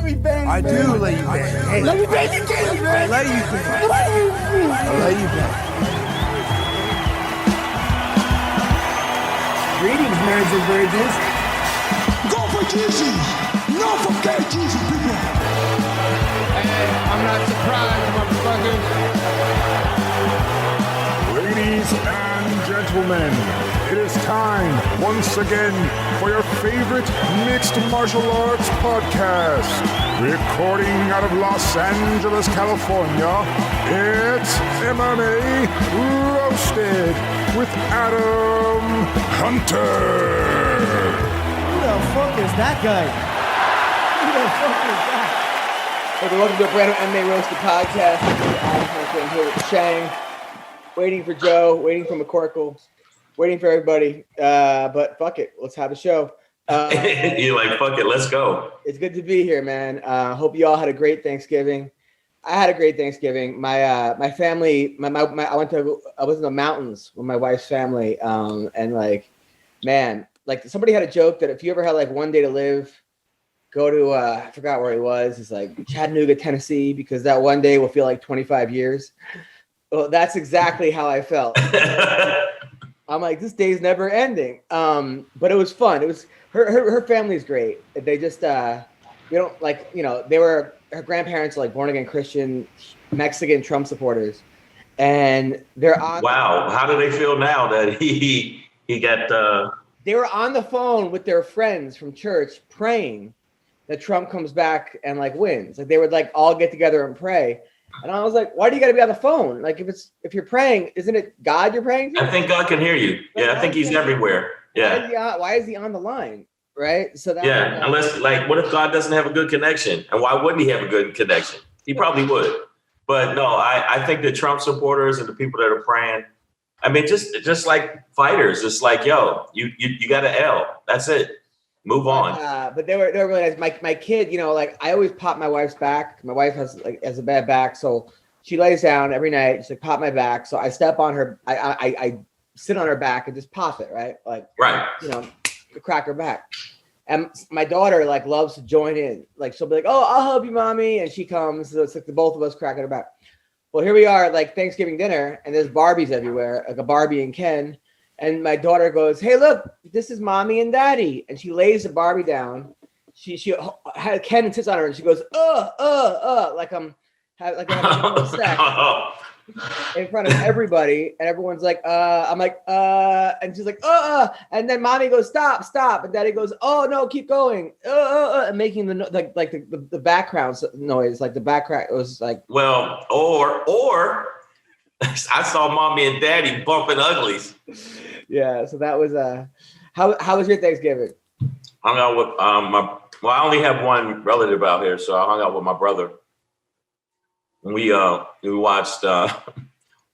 let me bang. I man. do let you bang. Hey, let me bang the game, man. I let you bang. I let you bang. Greetings, nerds and virgins. Go for Jeezy. No for gay Jeezy, people. Hey, I'm not surprised, motherfuckers. Ladies and gentlemen, it is time once again for your favorite mixed martial arts podcast. Recording out of Los Angeles, California, it's MMA Roasted with Adam Hunter. Who the fuck is that guy? Who the fuck is that? Okay, welcome to a brand new MMA Roasted Podcast. I'm here with Shang, waiting for Joe, waiting for McCorkle, waiting for everybody. But fuck it, let's have a show. You're like, fuck it, let's go. It's good to be here, man. Hope you all had a great Thanksgiving. I had a great Thanksgiving. My family, I was in the mountains with my wife's family, and like, man, like somebody had a joke that if you ever had like one day to live, go to I forgot where he was. It's like Chattanooga, Tennessee, because that one day will feel like 25 years. Well, that's exactly how I felt. I'm like, this day's never ending. But it was fun. It was her family's great. They just we don't like, you know, her grandparents are like born again Christian Mexican Trump supporters, and they're on. Wow, how do they feel now that he got? They were on the phone with their friends from church praying that Trump comes back and like wins. Like they would like all get together and pray. And I was like, why do you got to be on the phone? Like if you're praying, isn't it God you're praying to? I think God can hear you. Yeah, I think he's everywhere. Yeah. Why is he on the line? Right. So that unless like, what if God doesn't have a good connection? And why wouldn't he have a good connection? He probably would. But no, I think the Trump supporters and the people that are praying, I mean, just like fighters, it's like, yo, you got an L. That's it. Move on. But they were really nice. My kid, you know, like I always pop my wife's back. My wife has a bad back, so she lays down every night. She's like, pop my back. So I step on her. I sit on her back and just pop it, right? Like, right. You know, crack her back. And my daughter like loves to join in. Like she'll be like, "Oh, I'll help you, mommy," and she comes. So it's like the both of us cracking her back. Well, here we are, like Thanksgiving dinner, and there's Barbies everywhere, like a Barbie and Ken. And my daughter goes, "Hey, look, this is mommy and daddy." And she lays the Barbie down. She had Ken sits on her and she goes, like I'm having sex in front of everybody. And everyone's like, I'm like, and she's like, and then mommy goes, stop. And daddy goes, oh no, keep going. And making the like the background noise, like the background. It was like, well, or I saw mommy and daddy bumping uglies. Yeah, so that was how was your Thanksgiving? Hung out with I only have one relative out here, so I hung out with my brother. And we watched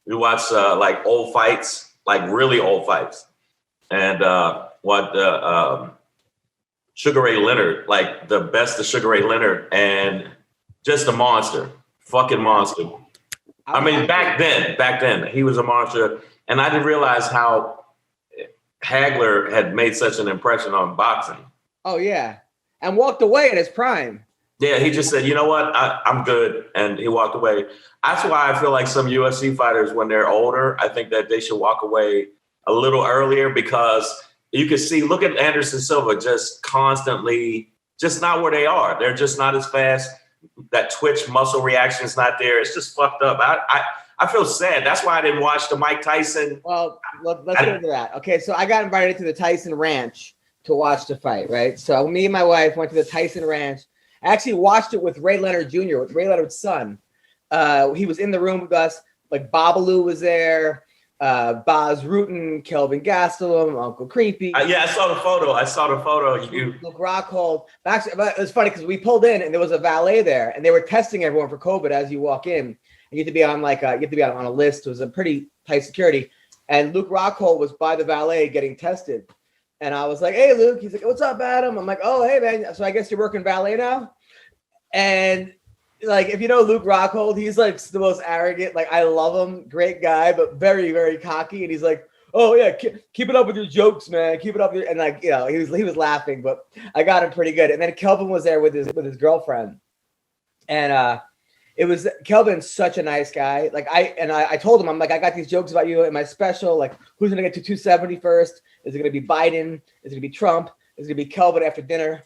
like old fights, like really old fights, and Sugar Ray Leonard, like the best of Sugar Ray Leonard, and just a monster, fucking monster. I mean, back then he was a monster, and I didn't realize how Hagler had made such an impression on boxing. Oh yeah, and walked away at his prime. Yeah, he just said, "You know what? I'm good," and he walked away. That's why I feel like some UFC fighters, when they're older, I think that they should walk away a little earlier, because you can see. Look at Anderson Silva, just constantly, just not where they are. They're just not as fast. That twitch muscle reaction is not there. It's just fucked up. I feel sad. That's why I didn't watch the Mike Tyson. Well, let's get into that. Okay, so I got invited to the Tyson ranch to watch the fight, right? So me and my wife went to the Tyson ranch. I actually watched it with Ray Leonard Jr., with Ray Leonard's son. He was in the room with us. Like Babalu was there, Baz Rutten, Kelvin Gastelum, Uncle Creepy. Yeah, I saw the photo. Luke Rockhold. Actually, it was funny because we pulled in and there was a valet there, and they were testing everyone for COVID as you walk in. You have to be on on a list. It was a pretty tight security. And Luke Rockhold was by the valet getting tested. And I was like, "Hey, Luke." He's like, "What's up, Adam?" I'm like, "Oh, hey, man. So I guess you're working valet now?" And like, if you know Luke Rockhold, he's like the most arrogant. Like, I love him. Great guy, but very, very cocky. And he's like, oh yeah, keep it up with your jokes, man. Keep it up. And like, you know, he was laughing, but I got him pretty good. And then Kelvin was there with his girlfriend. And it was Kelvin's such a nice guy. Like I told him, I'm like, I got these jokes about you in my special. Like, who's gonna get to 270 first? Is it gonna be Biden? Is it gonna be Trump? Is it gonna be Kelvin after dinner?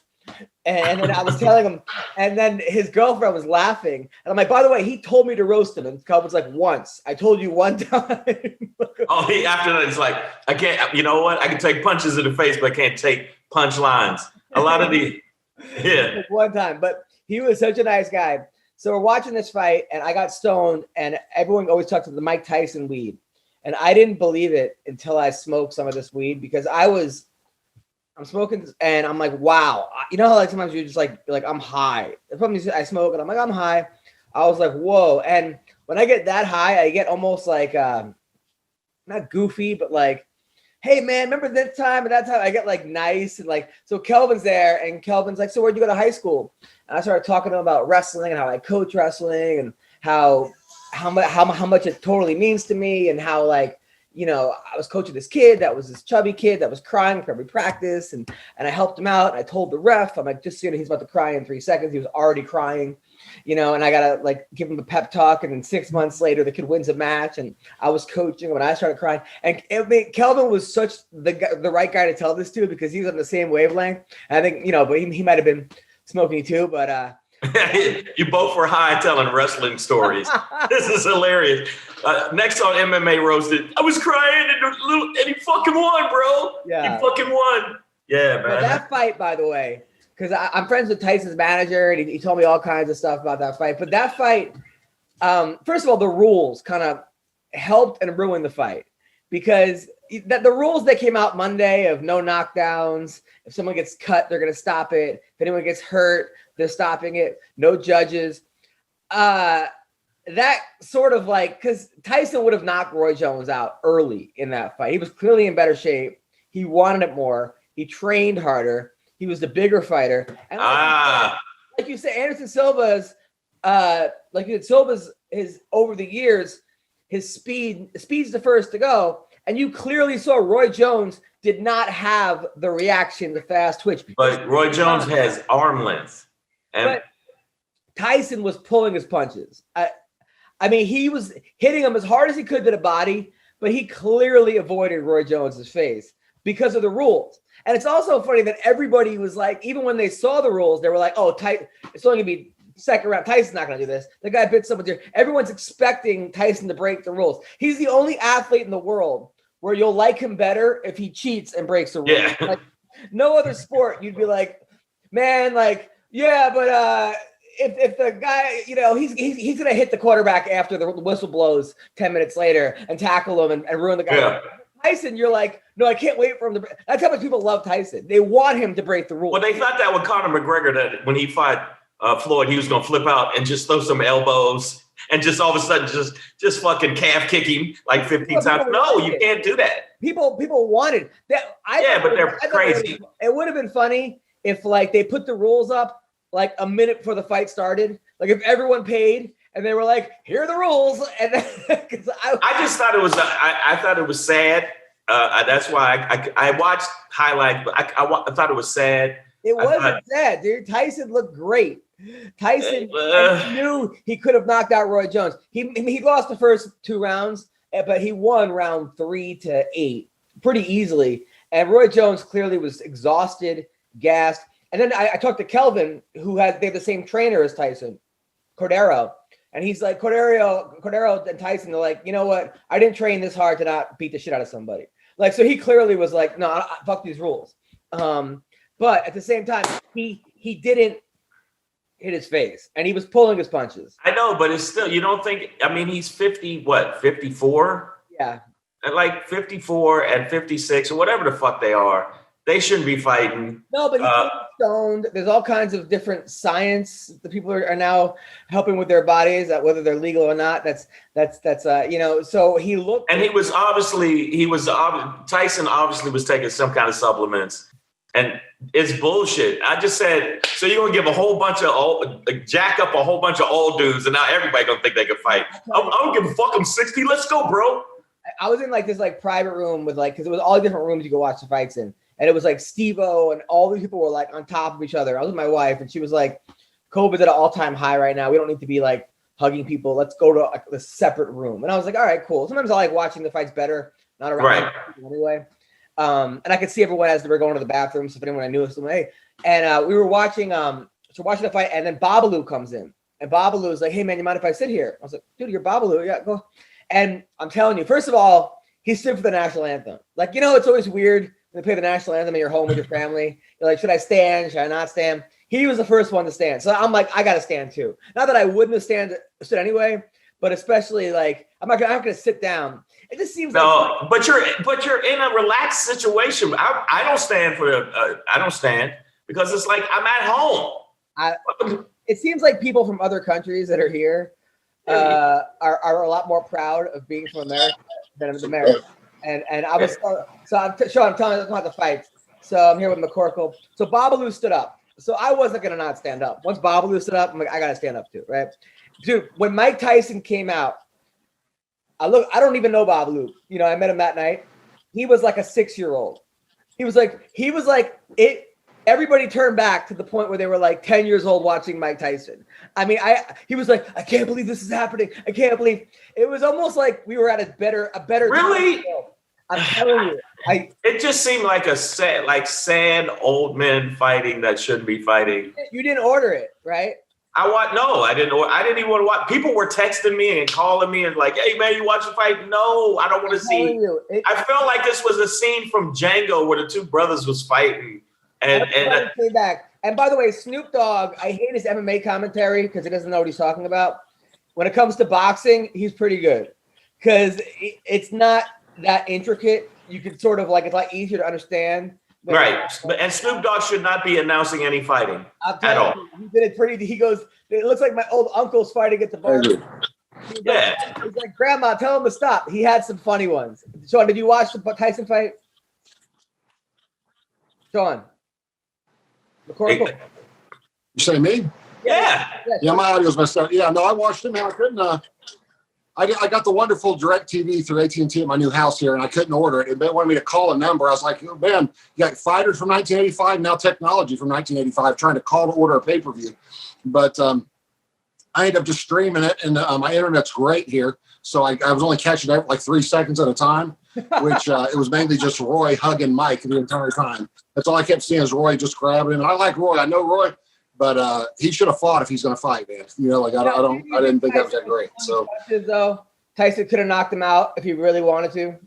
And then I was telling him, and then his girlfriend was laughing. And I'm like, by the way, he told me to roast him. And Kelvin's like, once. I told you one time. Oh, after that, it's like, I can't, you know what? I can take punches in the face, but I can't take punchlines. A lot of yeah. One time, but he was such a nice guy. So we're watching this fight, and I got stoned, and everyone always talks about the Mike Tyson weed. And I didn't believe it until I smoked some of this weed, because I'm smoking, and I'm like, wow. You know how like sometimes you're just like I'm high. The problem is I smoke, and I'm like, I'm high. I was like, whoa. And when I get that high, I get almost like, not goofy, but like, hey man, remember this time and that time? I get like nice and like, so Kelvin's there, and Kelvin's like, so where'd you go to high school? And I started talking to him about wrestling and how I coach wrestling and how much it totally means to me, and how like, you know, I was coaching this kid that was this chubby kid that was crying for every practice, and I helped him out. And I told the ref, I'm like, just so you know, he's about to cry in 3 seconds. He was already crying, you know, and I gotta like give him a pep talk. And then 6 months later, the kid wins a match, and I was coaching him, and I started crying. And Kelvin was such the right guy to tell this to, because he was on the same wavelength. And I think, you know, but he might have been smoking too, but you both were high telling wrestling stories. This is hilarious. Next on MMA Roasted, I was crying and he fucking won, bro. Yeah. He fucking won. Yeah, man. But that fight, by the way, because I'm friends with Tyson's manager, and he told me all kinds of stuff about that fight. But that fight, first of all, the rules kind of helped and ruined the fight, because the rules that came out Monday of no knockdowns, if someone gets cut, they're going to stop it. If anyone gets hurt, they're stopping it. No judges. That sort of like, because Tyson would have knocked Roy Jones out early in that fight. He was clearly in better shape. He wanted it more. He trained harder. He was the bigger fighter. And like you said, Anderson Silva's, his over the years, his speed's the first to go. And you clearly saw Roy Jones did not have the reaction, the fast twitch. But Roy Jones has arm length. But Tyson was pulling his punches. I mean, he was hitting him as hard as he could to the body, but he clearly avoided Roy Jones's face because of the rules. And it's also funny that everybody was like, even when they saw the rules, they were like, oh, it's only going to be second round. Tyson's not going to do this. The guy bit someone here. Everyone's expecting Tyson to break the rules. He's the only athlete in the world where you'll like him better if he cheats and breaks the rules. Yeah. Like, no other sport, you'd be like, man, like, yeah, but if the guy, you know, he's going to hit the quarterback after the whistle blows 10 minutes later and tackle him and ruin the guy. Yeah. Tyson, you're like, no, I can't wait for him to break. That's how much people love Tyson. They want him to break the rules. Well, they thought that with Conor McGregor, that when he fought Floyd, he was going to flip out and just throw some elbows and just all of a sudden just fucking calf kick him like 15 times. No, you can't do that. People wanted that. But they're crazy. It would have been funny if like they put the rules up like a minute before the fight started. Like if everyone paid and they were like, here are the rules. And then, I just thought it was, I thought it was sad. That's why I watched highlights, but I thought it was sad. It wasn't sad, dude. Tyson looked great. Tyson knew he could have knocked out Roy Jones. He lost the first 2 rounds, but he won round 3 to 8 pretty easily. And Roy Jones clearly was exhausted, gassed. And then I talked to Kelvin, they have the same trainer as Tyson, Cordero. And he's like, Cordero and Tyson, they're like, you know what? I didn't train this hard to not beat the shit out of somebody. Like, so he clearly was like, no, fuck these rules. But at the same time, he didn't hit his face, and he was pulling his punches. I know, but it's still, you don't think, I mean, he's 54? Yeah. At like 54 and 56 or whatever the fuck they are. They shouldn't be fighting. No, but he's stoned. There's all kinds of different science. The people are now helping with their bodies, whether they're legal or not. That's you know. So he looked, and Tyson obviously was taking some kind of supplements, and it's bullshit. I just said, so you're gonna give a whole bunch of jack up a whole bunch of old dudes, and now everybody gonna think they can fight. I don't give a fuck. I'm 60. Let's go, bro. I was in like this like private room with like, because it was all different rooms you could watch the fights in. And it was like Steve-O and all these people were like on top of each other. I was with my wife and she was like, COVID's at an all-time high right now. We don't need to be like hugging people. Let's go to like, a separate room. And I was like, all right, cool. Sometimes I like watching the fights better, not around people anyway. And I could see everyone as they were going to the bathroom. So if anyone I knew was hey. And we were watching the fight, and then Babalu comes in. And Babalu is like, hey man, you mind if I sit here? I was like, dude, you're Babalu. Yeah, go. And I'm telling you, first of all, he stood for the national anthem. Like, you know, it's always weird when they play the national anthem and you're home with your family. You're like, should I stand? Should I not stand? He was the first one to stand. So I'm like, I got to stand too. Not that I wouldn't have stood anyway, but especially like, I'm not going to sit down. It just seems like. But you're in a relaxed situation. I don't stand I don't stand because it's like I'm at home. It seems like people from other countries that are here are a lot more proud of being from America than America. And I was I'm telling you about the fights. So I'm here with McCorkle. So Babalu stood up. So I wasn't gonna not stand up. Once Babalu stood up, I'm like, I gotta stand up too, right? Dude, when Mike Tyson came out, I don't even know Babalu. You know, I met him that night. He was like a 6-year-old. He was like it. Everybody turned back to the point where they were like 10 years old watching Mike Tyson. I mean, he was like, I can't believe this is happening. I can't believe it was almost like we were at a better really. I'm telling you, it just seemed like a sad old men fighting that shouldn't be fighting. You didn't order it, right? I didn't even want to watch. People were texting me and calling me and like, hey man, you watch the fight? No, I don't want to see. I felt like this was a scene from Django where the two brothers was fighting. And came back. And by the way, Snoop Dogg, I hate his MMA commentary because he doesn't know what he's talking about. When it comes to boxing, he's pretty good because it's not that intricate. You can sort of like, it's like easier to understand. Right. And Snoop Dogg should not be announcing any fighting at all. He did it pretty. He goes, it looks like my old uncle's fighting at the bar. Yeah. He's like, Grandma, tell him to stop. He had some funny ones. Sean, did you watch the Tyson fight? Sean. You say me? Yeah. Yeah, my audio's messed up. Yeah, no, I watched him. I couldn't. I got the wonderful DirecTV through AT&T at my new house here, and I couldn't order it. They wanted me to call a number. I was like, oh, man, you got fighters from 1985, now technology from 1985, trying to call to order a pay-per-view. But I ended up just streaming it, and my internet's great here. So I was only catching it like 3 seconds at a time, which it was mainly just Roy hugging Mike the entire time. That's all I kept seeing is Roy just grabbing him. And I like Roy. I know Roy, but he should have fought if he's going to fight, man. You know, like I didn't think that was that great. So Tyson could have knocked him out if he really wanted to.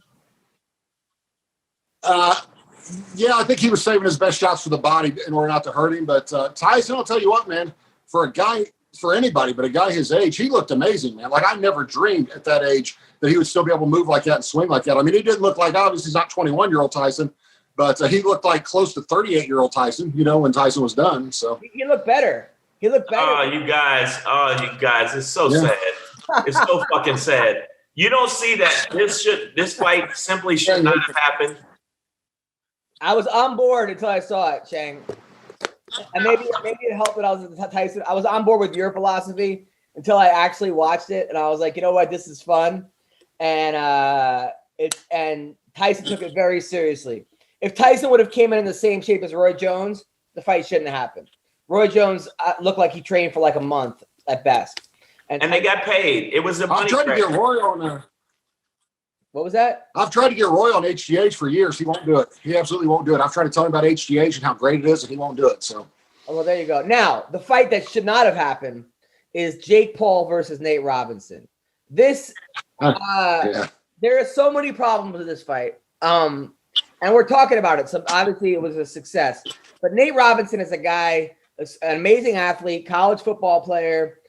Yeah, I think he was saving his best shots for the body in order not to hurt him. But Tyson, I'll tell you what, man, for anybody, but a guy his age, he looked amazing, man. Like I never dreamed at that age that he would still be able to move like that and swing like that. I mean, he didn't look like, obviously he's not 21-year-old Tyson, but he looked like close to 38-year-old Tyson, you know, when Tyson was done. So he looked better. Oh, you guys, it's so sad. It's so fucking sad. You don't see that this fight simply should not have happened. I was on board until I saw it, Chang. And maybe it helped that I was at Tyson. I was on board with your philosophy until I actually watched it, and I was like, you know what, this is fun. And Tyson took it very seriously. If Tyson would have came in the same shape as Roy Jones, the fight shouldn't have happened. Roy Jones looked like he trained for like a month at best. And they got paid. It was a money. I've tried to get Roy on there. What was that? I've tried to get Roy on HGH for years. He won't do it. He absolutely won't do it. I've tried to tell him about HGH and how great it is, and he won't do it. So, well, there you go. Now, the fight that should not have happened is Jake Paul versus Nate Robinson. There are so many problems with this fight. And we're talking about it. So obviously it was a success. But Nate Robinson is a guy, an amazing athlete, college football player,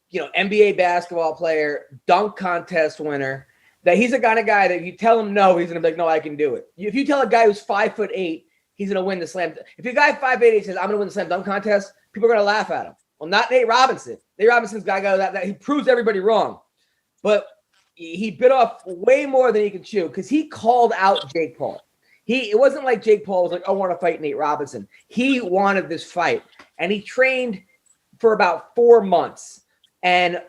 you know, NBA basketball player, dunk contest winner. That he's the kind of guy that if you tell him no, he's gonna be like, no, I can do it. If you tell a guy who's 5'8", he's gonna win the slam. If a guy 5'8", says I'm gonna win the slam dunk contest, people are gonna laugh at him. Well, not Nate Robinson. Nate Robinson's guy that he proves everybody wrong, but he bit off way more than he can chew because he called out Jake Paul. It wasn't like Jake Paul was like, I want to fight Nate Robinson. He wanted this fight, and he trained for about 4 months. And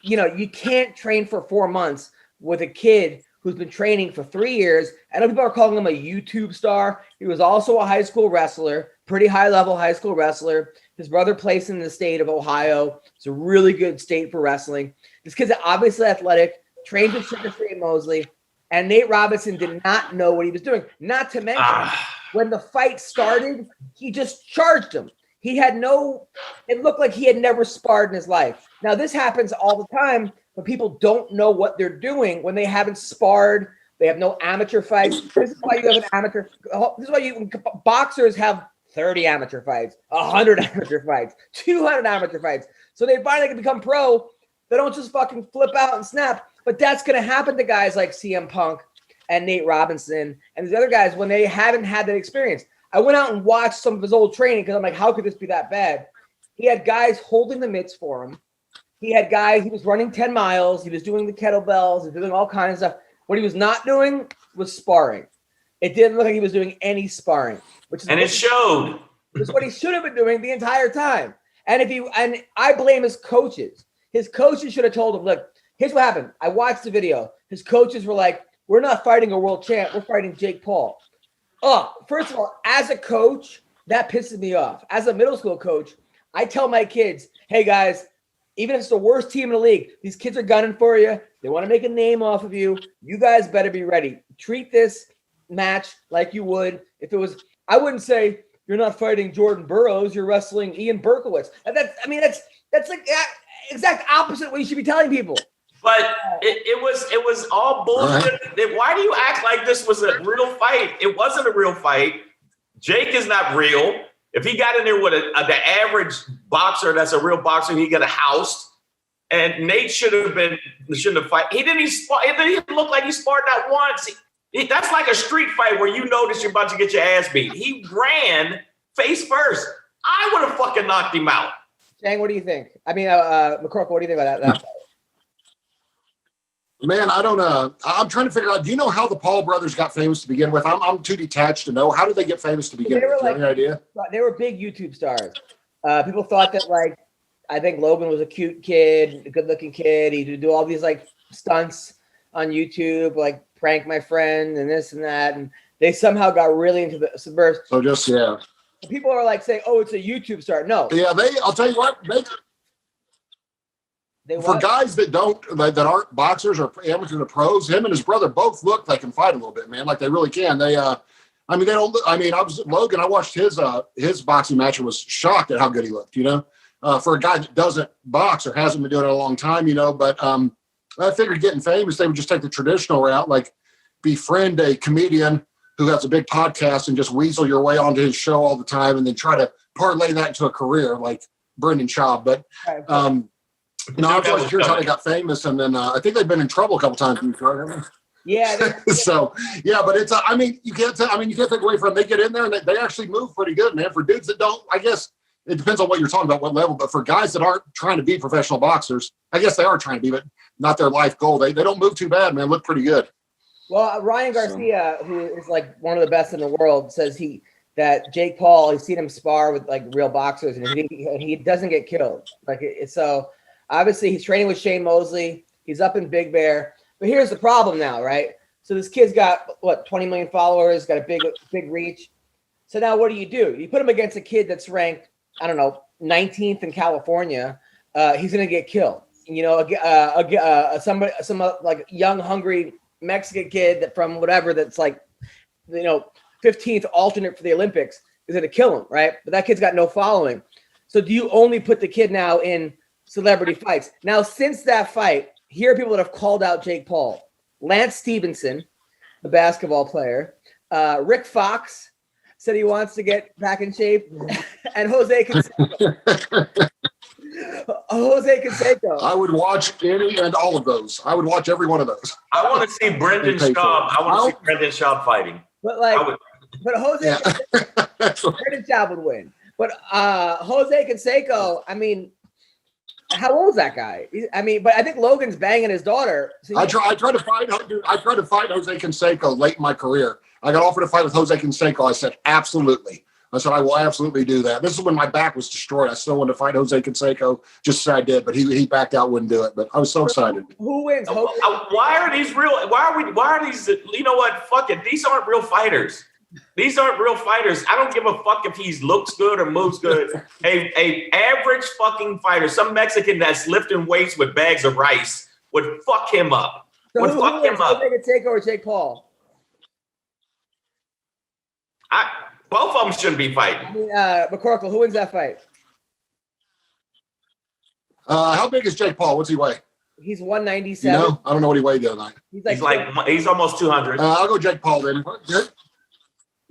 you know, you can't train for 4 months with a kid who's been training for 3 years. I know people are calling him a YouTube star. He was also a high school wrestler, pretty high-level high school wrestler. His brother plays in the state of Ohio. It's a really good state for wrestling. This kid's obviously athletic, trained with Sugar Free and Mosley, and Nate Robinson did not know what he was doing. Not to mention, when the fight started, he just charged him. He had it looked like he had never sparred in his life. Now, this happens all the time when people don't know what they're doing, when they haven't sparred, they have no amateur fights. This is why you have boxers have 30 amateur fights, 100 amateur fights, 200 amateur fights. So they finally can become pro. They don't just fucking flip out and snap. But that's going to happen to guys like CM Punk and Nate Robinson and these other guys when they haven't had that experience. I went out and watched some of his old training because I'm like, how could this be that bad? He had guys holding the mitts for him. He had guys, he was running 10 miles. He was doing the kettlebells. He was doing all kinds of stuff. What he was not doing was sparring. It didn't look like he was doing any sparring. And it showed. Which is what he should have been doing the entire time. And I blame his coaches. His coaches should have told him, look, here's what happened. I watched the video. His coaches were like, we're not fighting a world champ. We're fighting Jake Paul. Oh, first of all, as a coach, that pisses me off. As a middle school coach, I tell my kids, hey, guys, even if it's the worst team in the league, these kids are gunning for you. They want to make a name off of you. You guys better be ready. Treat this match like you would if it was – I wouldn't say you're not fighting Jordan Burroughs. You're wrestling Ian Berkowitz. That's like exact opposite of what you should be telling people. But it was all bullshit. Why do you act like this was a real fight? It wasn't a real fight. Jake is not real. If he got in there with the average boxer that's a real boxer, he got a house. And Nate shouldn't have fight. He didn't even look like he sparred not once. That's like a street fight where you notice you're about to get your ass beat. He ran face first. I would have fucking knocked him out. Chang, what do you think? I mean, McCorkle, what do you think about that fight? Man, I don't know. I'm trying to figure out, do you know how the Paul brothers got famous to begin with? I'm too detached to know. How did they get famous to begin with? Do you have any idea? They were big YouTube stars. People thought that, I think Logan was a cute kid, a good-looking kid. He would do all these, stunts on YouTube, like prank my friend and this and that. And they somehow got really into the subversive. So just, yeah. People are saying, oh, it's a YouTube star. No. Yeah, I'll tell you what, for guys that aren't boxers or amateurs or pros, him and his brother both look they can fight a little bit, man. Like they really can. I watched his boxing match and was shocked at how good he looked, for a guy that doesn't box or hasn't been doing it a long time, but I figured getting famous, they would just take the traditional route, like befriend a comedian who has a big podcast and just weasel your way onto his show all the time and then try to parlay that into a career like Brendan Schaub. But, I was always curious how they got famous, and then I think they've been in trouble a couple times. Yeah. So yeah, but it's you can't take away from them. They get in there and they actually move pretty good, man. For dudes that don't, I guess it depends on what you're talking about, what level. But for guys that aren't trying to be professional boxers, I guess they are trying to be, but not their life goal. They don't move too bad, man. Look pretty good. Well, Ryan Garcia, who is one of the best in the world, says that Jake Paul, he's seen him spar with real boxers, and he doesn't get killed. So. Obviously, he's training with Shane Mosley. He's up in Big Bear. But here's the problem now, right? So this kid's got, 20 million followers, got a big reach. So now what do? You put him against a kid that's ranked, 19th in California. He's going to get killed. Some young, hungry Mexican kid that from whatever that's 15th alternate for the Olympics is going to kill him, right? But that kid's got no following. So do you only put the kid now in celebrity fights? Now, since that fight, here are people that have called out Jake Paul. Lance Stevenson, the basketball player. Rick Fox said he wants to get back in shape. And Jose Canseco. I would watch any and all of those. I would watch every one of those. I want to see Brendan Schaub. I want to see Brendan Schaub fighting. But Jose Brendan Schaub would win. But Jose Canseco, how old is that guy? But I think Logan's banging his daughter. So I tried to fight Jose Canseco late in my career. I got offered a fight with Jose Canseco. I said, absolutely. I said, I will absolutely do that. This is when my back was destroyed. I still wanted to fight Jose Canseco, just said I did, but he backed out, wouldn't do it. But I was so excited. Who wins? Why are these real? Why are these? You know what? Fuck it. These aren't real fighters. These aren't real fighters. I don't give a fuck if he looks good or moves good. A average fucking fighter, some Mexican that's lifting weights with bags of rice would fuck him up. So who wins? Canseco or Jake Paul? Both of them shouldn't be fighting. I mean, McCorkle, who wins that fight? How big is Jake Paul? What's he weigh? He's 197. You know? I don't know what he weighed the other night. He's almost 200. I'll go Jake Paul then.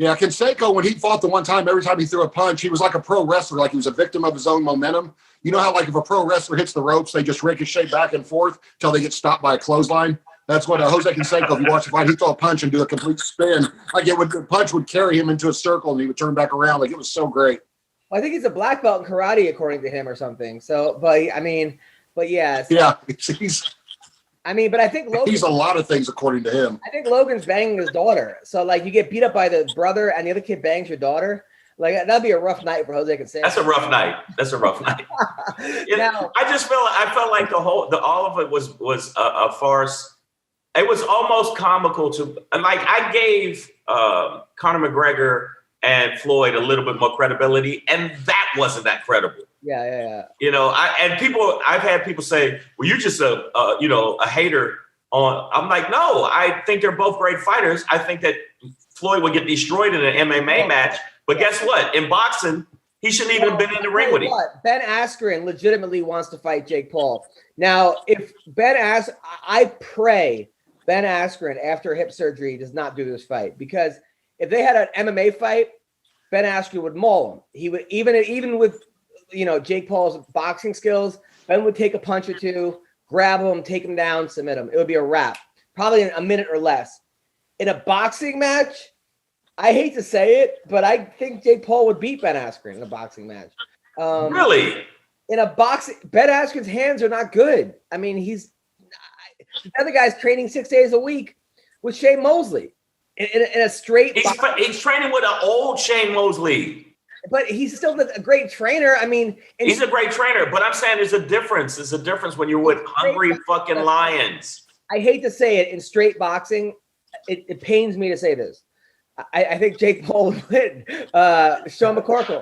Yeah, Canseco, when he fought the one time, every time he threw a punch, he was like a pro wrestler, like he was a victim of his own momentum. You know how, like, if a pro wrestler hits the ropes, they just ricochet back and forth until they get stopped by a clothesline? That's what Jose Canseco, if you watch the fight, he'd throw a punch and do a complete spin. Like, the punch would carry him into a circle, and he would turn back around. Like, it was so great. Well, I think he's a black belt in karate, according to him, or something. So, but yeah. Yeah, but I think he's a lot of things according to him. I think Logan's banging his daughter. So, like, you get beat up by the brother and the other kid bangs your daughter. Like, that'd be a rough night for Jose Canseco. That's a rough night. I felt like all of it was a farce. It was almost comical I gave Conor McGregor and Floyd a little bit more credibility, and that wasn't that credible. Yeah. You know, I've had people say, well, you're just a hater on. I'm like, no, I think they're both great fighters. I think that Floyd would get destroyed in an MMA match. But guess what? In boxing, he shouldn't even have been in the ring with him. Ben Askren legitimately wants to fight Jake Paul. Now, if I pray Ben Askren, after hip surgery, does not do this fight, because if they had an MMA fight, Ben Askren would maul him. He would, even with Jake Paul's boxing skills, Ben would take a punch or two, grab him, take him down, submit him. It would be a wrap, probably in a minute or less. In a boxing match, I hate to say it, but I think Jake Paul would beat Ben Askren in a boxing match. Really? In a boxing, Ben Askren's hands are not good. I mean, the other guy's training 6 days a week with Shane Mosley in a straight. He's training with an old Shane Mosley. But he's still a great trainer. I mean, he's a great trainer, but I'm saying there's a difference. There's a difference when you're with hungry fucking lions. I hate to say it, in straight boxing, it pains me to say this. I think Jake Paul would win. Sean McCorkle.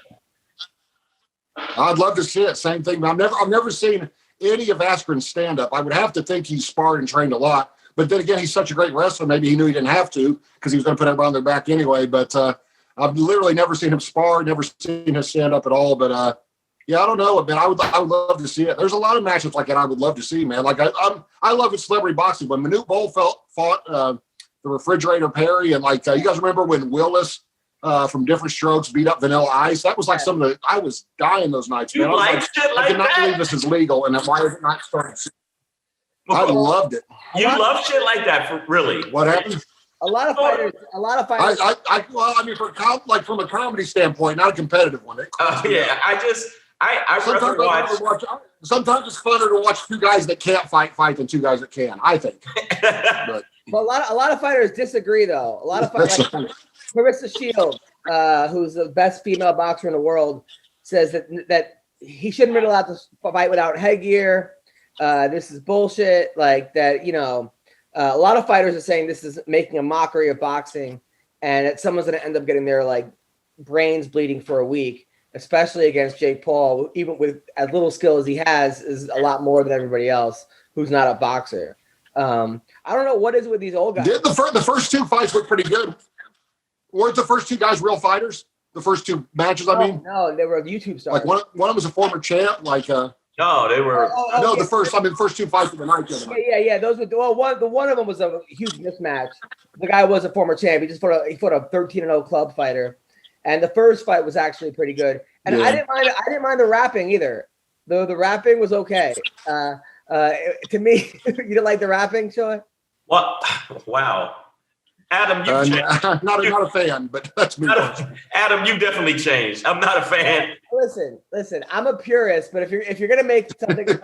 I'd love to see it. Same thing. I've never seen any of Askren's stand-up. I would have to think he's sparred and trained a lot. But then again, he's such a great wrestler. Maybe he knew he didn't have to because he was going to put everybody on their back anyway. But I've literally never seen him spar, never seen him stand up at all. But yeah, I don't know, man. I would love to see it. There's a lot of matches like that I would love to see, man. Like I love it, celebrity boxing. When Manute Bol fought the Refrigerator Perry, and you guys remember when Willis from Different Strokes beat up Vanilla Ice? That was like I was dying those nights, man. I could not believe this is legal, and why is it not starting? I loved it. You love shit like that, really? What happened? A lot of fighters. From a comedy standpoint, not a competitive one. Yeah, I sometimes it's funner to watch two guys that can't fight than two guys that can, I think. But a lot of fighters disagree, though. A lot of fighters, like Clarissa Shields, who's the best female boxer in the world, says that he shouldn't be allowed to fight without headgear. This is bullshit. Like that, a lot of fighters are saying this is making a mockery of boxing, and that someone's going to end up getting their brains bleeding for a week, especially against Jake Paul, even with as little skill as he has, is a lot more than everybody else who's not a boxer. I don't know what is with these old guys. The first two fights were pretty good. Weren't the first two guys real fighters? The first two matches, I mean? No, they were YouTube stars. Like one of them was a former champ, No, they were. The first two fights of the night. Yeah. Those were one of them was a huge mismatch. The guy was a former champ. He fought a 13-0 club fighter, and the first fight was actually pretty good. And I didn't mind the rapping either. The rapping was okay. To me, you didn't like the rapping, Sean? What? Wow. Adam, not a fan, but that's me. Adam, you definitely changed. I'm not a fan. Listen. I'm a purist, but if you're gonna make something, if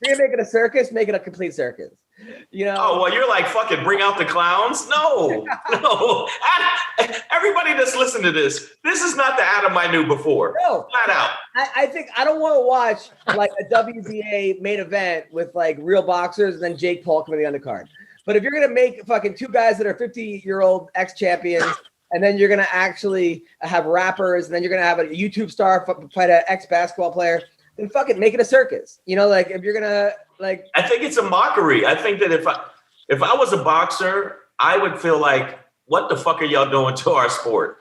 you're gonna make it a circus, make it a complete circus. You know? Oh, well, you're like, fucking bring out the clowns? No. Everybody that's listening to this is not the Adam I knew before. No. Flat out. I think I don't want to watch like a WBA main event with like real boxers and then Jake Paul coming in the undercard. But if you're going to make fucking two guys that are 50-year-old ex-champions, and then you're going to actually have rappers, and then you're going to have a YouTube star fight an ex-basketball player, then fucking make it a circus. You know, like if you're going to like. I think it's a mockery. I think that if I was a boxer, I would feel like, what the fuck are y'all doing to our sport?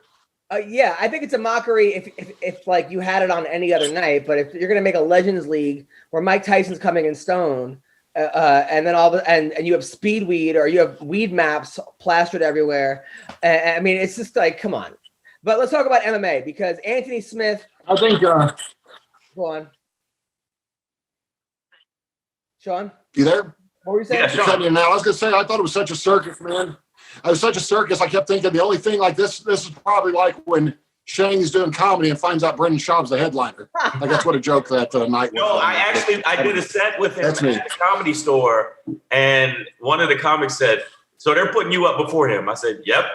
Yeah, I think it's a mockery if like you had it on any other night. But if you're going to make a Legends League where Mike Tyson's coming in stone, and then and you have speed weed or you have weed maps plastered everywhere. I mean, it's just like, come on. But let's talk about MMA because Anthony Smith. I think. Go on, Sean. You there? What were you saying? Yeah, Sean. Now I was gonna say I thought it was such a circus, man. It was such a circus. I kept thinking the only thing like this is probably like when Shane's doing comedy and finds out Brendan Schaub's the headliner. Like that's what a joke that night was. No, I did a set with him at the Comedy Store, and one of the comics said, "So they're putting you up before him." I said, "Yep,"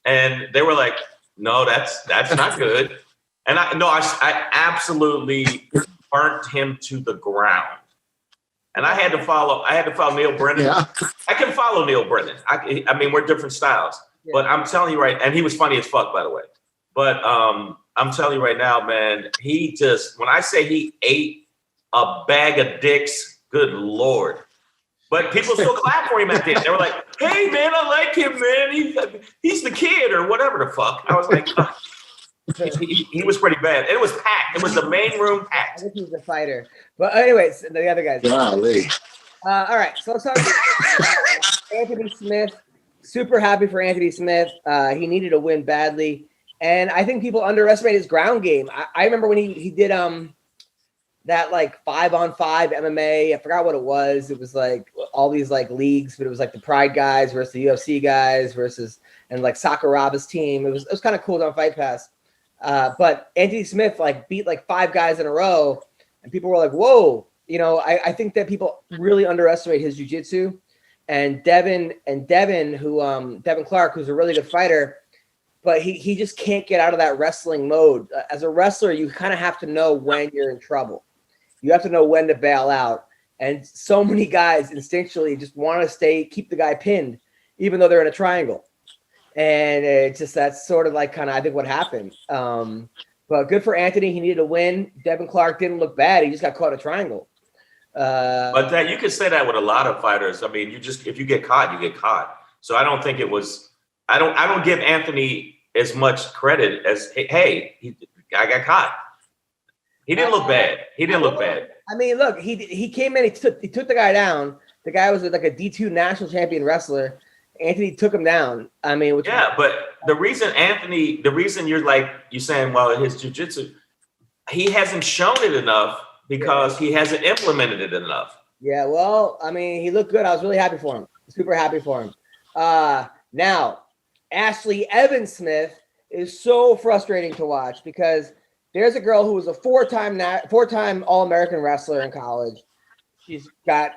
and they were like, "No, that's not good." And I absolutely burnt him to the ground. And I had to follow Neil Brennan. Yeah. I can follow Neil Brennan. I mean, we're different styles, but I'm telling you right, and he was funny as fuck, by the way. But I'm telling you right now, man, when I say he ate a bag of dicks, good Lord. But people still clap for him at the end. They were like, hey, man, I like him, man. He's the kid or whatever the fuck. I was like, he was pretty bad. It was packed. It was the main room packed. I think he was a fighter. But anyways, the other guys. Golly. All right, so let's talk about Anthony Smith. Super happy for Anthony Smith. He needed a win badly. And I think people underestimate his ground game. I remember when he did that like 5-on-5 MMA. I forgot what it was. It was like all these like leagues, but it was like the Pride guys versus the UFC guys and like Sakuraba's team. It was kind of cool on Fight Pass. But Anthony Smith like beat like 5 guys in a row, and people were like, "Whoa!" You know, I think that people really underestimate his jiu-jitsu. And Devin Clark, who's a really good fighter. But he just can't get out of that wrestling mode. As a wrestler, you kind of have to know when you're in trouble. You have to know when to bail out. And so many guys instinctually just want to keep the guy pinned, even though they're in a triangle. And that's sort of like kind of, I think, what happened. But good for Anthony. He needed a win. Devin Clark didn't look bad. He just got caught in a triangle. But that you could say that with a lot of fighters. I mean, if you get caught, you get caught. So I don't think it was. I don't give Anthony as much credit as I got caught. He didn't look bad. I mean, look, he came in. He took the guy down. The guy was like a D2 national champion wrestler. Anthony took him down. I mean, but the reason you're saying, well, his jiu-jitsu, he hasn't shown it enough because he hasn't implemented it enough. Yeah, well, I mean, he looked good. I was really happy for him. Super happy for him. Now, Ashley Evans Smith is so frustrating to watch because there's a girl who was a four-time All-American wrestler in college. She's got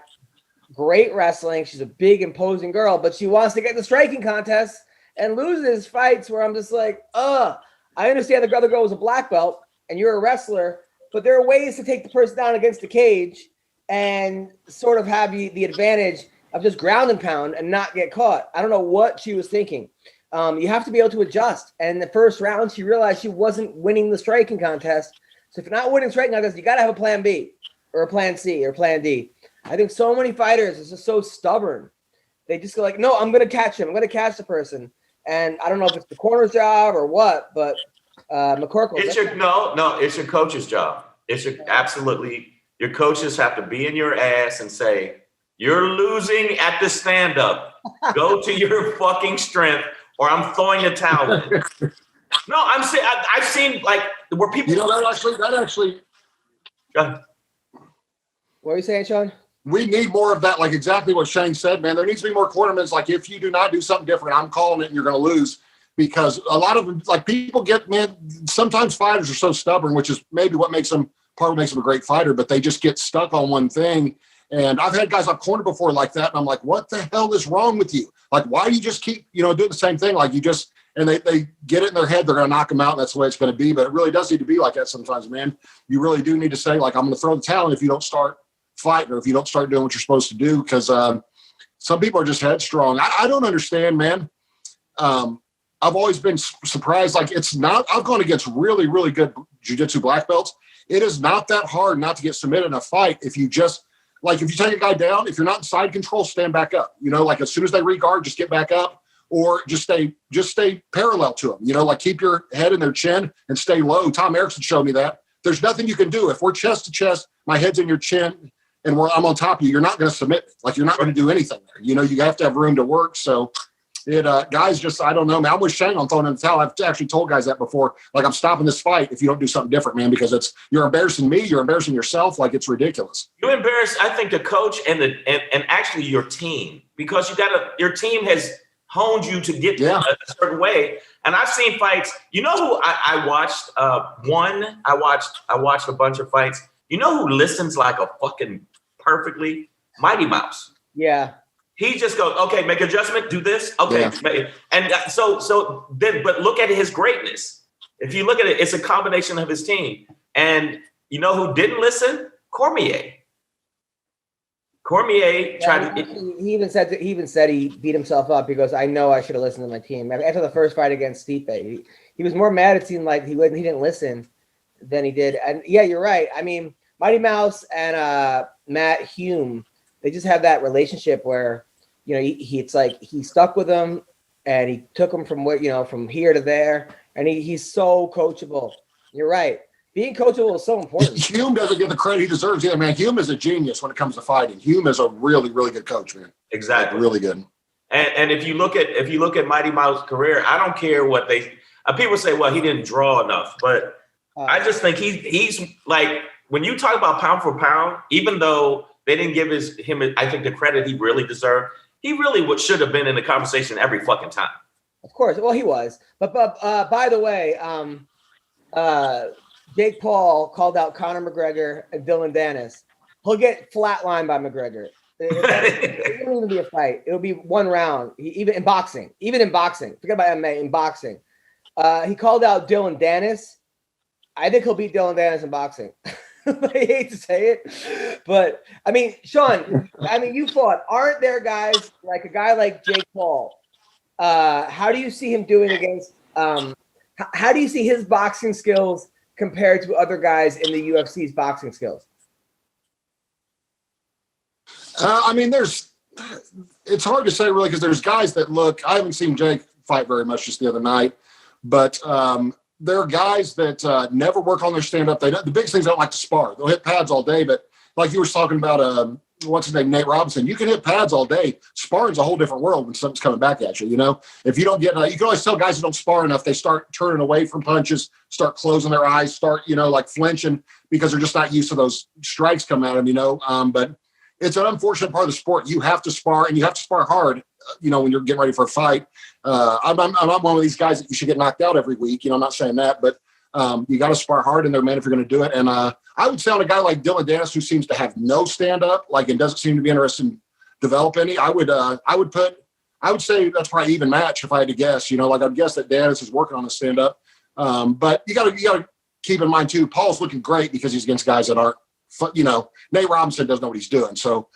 great wrestling. She's a big, imposing girl, but she wants to get in the striking contest and loses fights where I'm just like, I understand the other girl was a black belt and you're a wrestler, but there are ways to take the person down against the cage and sort of have the advantage of just ground and pound and not get caught. I don't know what she was thinking. You have to be able to adjust. And in the first round, she realized she wasn't winning the striking contest. So if you're not winning the striking contest, you got to have a plan B or a plan C or plan D. I think so many fighters are just so stubborn. They just go like, no, I'm going to catch him. I'm going to catch the person. And I don't know if it's the corner's job or what, but McCorkle. It's your coach's job. Your coaches have to be in your ass and say, you're losing at the stand-up. Go to your fucking strength or I'm throwing a towel in. No, I'm saying I've seen like where people. You know that actually. What are you saying, Sean? We need more of that, like exactly what Shane said, man. There needs to be more cornermen. Like if you do not do something different, I'm calling it and you're going to lose. Because a lot of them, like people get, man, sometimes fighters are so stubborn, which is maybe what makes them a great fighter, but they just get stuck on one thing. And I've had guys I've cornered before like that. And I'm like, what the hell is wrong with you? Like, why do you just keep, doing the same thing? Like and they get it in their head, they're going to knock them out. And that's the way it's going to be. But it really does need to be like that sometimes, man. You really do need to say, like, I'm going to throw the towel in if you don't start fighting or if you don't start doing what you're supposed to do. Because some people are just headstrong. I don't understand, man. I've always been surprised. Like, it's not, I've gone against really, really good jiu-jitsu black belts. It is not that hard not to get submitted in a fight if you just, like, if you take a guy down, if you're not in side control, stand back up. Like as soon as they regard, just get back up or just stay parallel to them. Like keep your head in their chin and stay low. Tom Erickson showed me that. There's nothing you can do. If we're chest to chest, my head's in your chin and I'm on top of you, you're not going to submit me. Like you're not going to do anything there. You have to have room to work. So guys just, I don't know, man. I'm with Shane on throwing in the towel. I've actually told guys that before. Like, I'm stopping this fight if you don't do something different, man, because you're embarrassing me. You're embarrassing yourself. Like, it's ridiculous. You embarrass, I think, the coach and actually your team, because your team has honed you to get a certain way. And I've seen fights. You know who I watched? I watched a bunch of fights. You know who listens like a fucking perfectly? Mighty Mouse. Yeah. He just goes, okay, make adjustment, do this. Okay. Yeah. And so then, but look at his greatness. If you look at it, it's a combination of his team. And you know who didn't listen? Cormier tried to. He even said he beat himself up. He goes, I know I should have listened to my team. After the first fight against Stipe, he was more mad. It seemed like he didn't listen than he did. And yeah, you're right. I mean, Mighty Mouse and Matt Hume, they just have that relationship where, it's like he stuck with him and he took him from here to there. And he's so coachable. You're right. Being coachable is so important. Hume doesn't get the credit he deserves either, man. Hume is a genius when it comes to fighting. Hume is a really, really good coach, man. Exactly. Like, really good. And if you look at Mighty Mouse's career, I don't care what people say, well, he didn't draw enough, but I just think he's like, when you talk about pound for pound, even though they didn't give him, I think, the credit he really deserved, he really should have been in the conversation every fucking time. Of course. Well, he was. But by the way, Jake Paul called out Conor McGregor and Dylan Dennis. He'll get flatlined by McGregor. It won't even be a fight. It'll be one round. Even in boxing. Forget about MMA. In boxing. He called out Dylan Dennis. I think he'll beat Dylan Dennis in boxing. I hate to say it, but I mean, Sean, you fought. Aren't there guys like a guy like Jake Paul? How do you see him doing against? How do you see his boxing skills compared to other guys in the UFC's boxing skills? It's hard to say really because there's guys that look. I haven't seen Jake fight very much just the other night, but there are guys that never work on their stand-up. The biggest things, they don't like to spar. They'll hit pads all day, but like you were talking about, what's his name, Nate Robinson, you can hit pads all day. Sparring's a whole different world when something's coming back at you, If you don't get you can always tell guys who don't spar enough, they start turning away from punches, start closing their eyes, start, like flinching because they're just not used to those strikes coming at them, But it's an unfortunate part of the sport. You have to spar, and you have to spar hard, when you're getting ready for a fight. I'm not one of these guys that you should get knocked out every week. I'm not saying that, but you got to spar hard in there, man, if you're going to do it. And I would say on a guy like Dylan Dennis, who seems to have no stand-up, and doesn't seem to be interested in develop any, I would say that's probably even match if I had to guess. I'd guess that Dennis is working on a stand-up. But you got to keep in mind too, Paul's looking great because he's against guys that aren't. Nate Robinson doesn't know what he's doing. So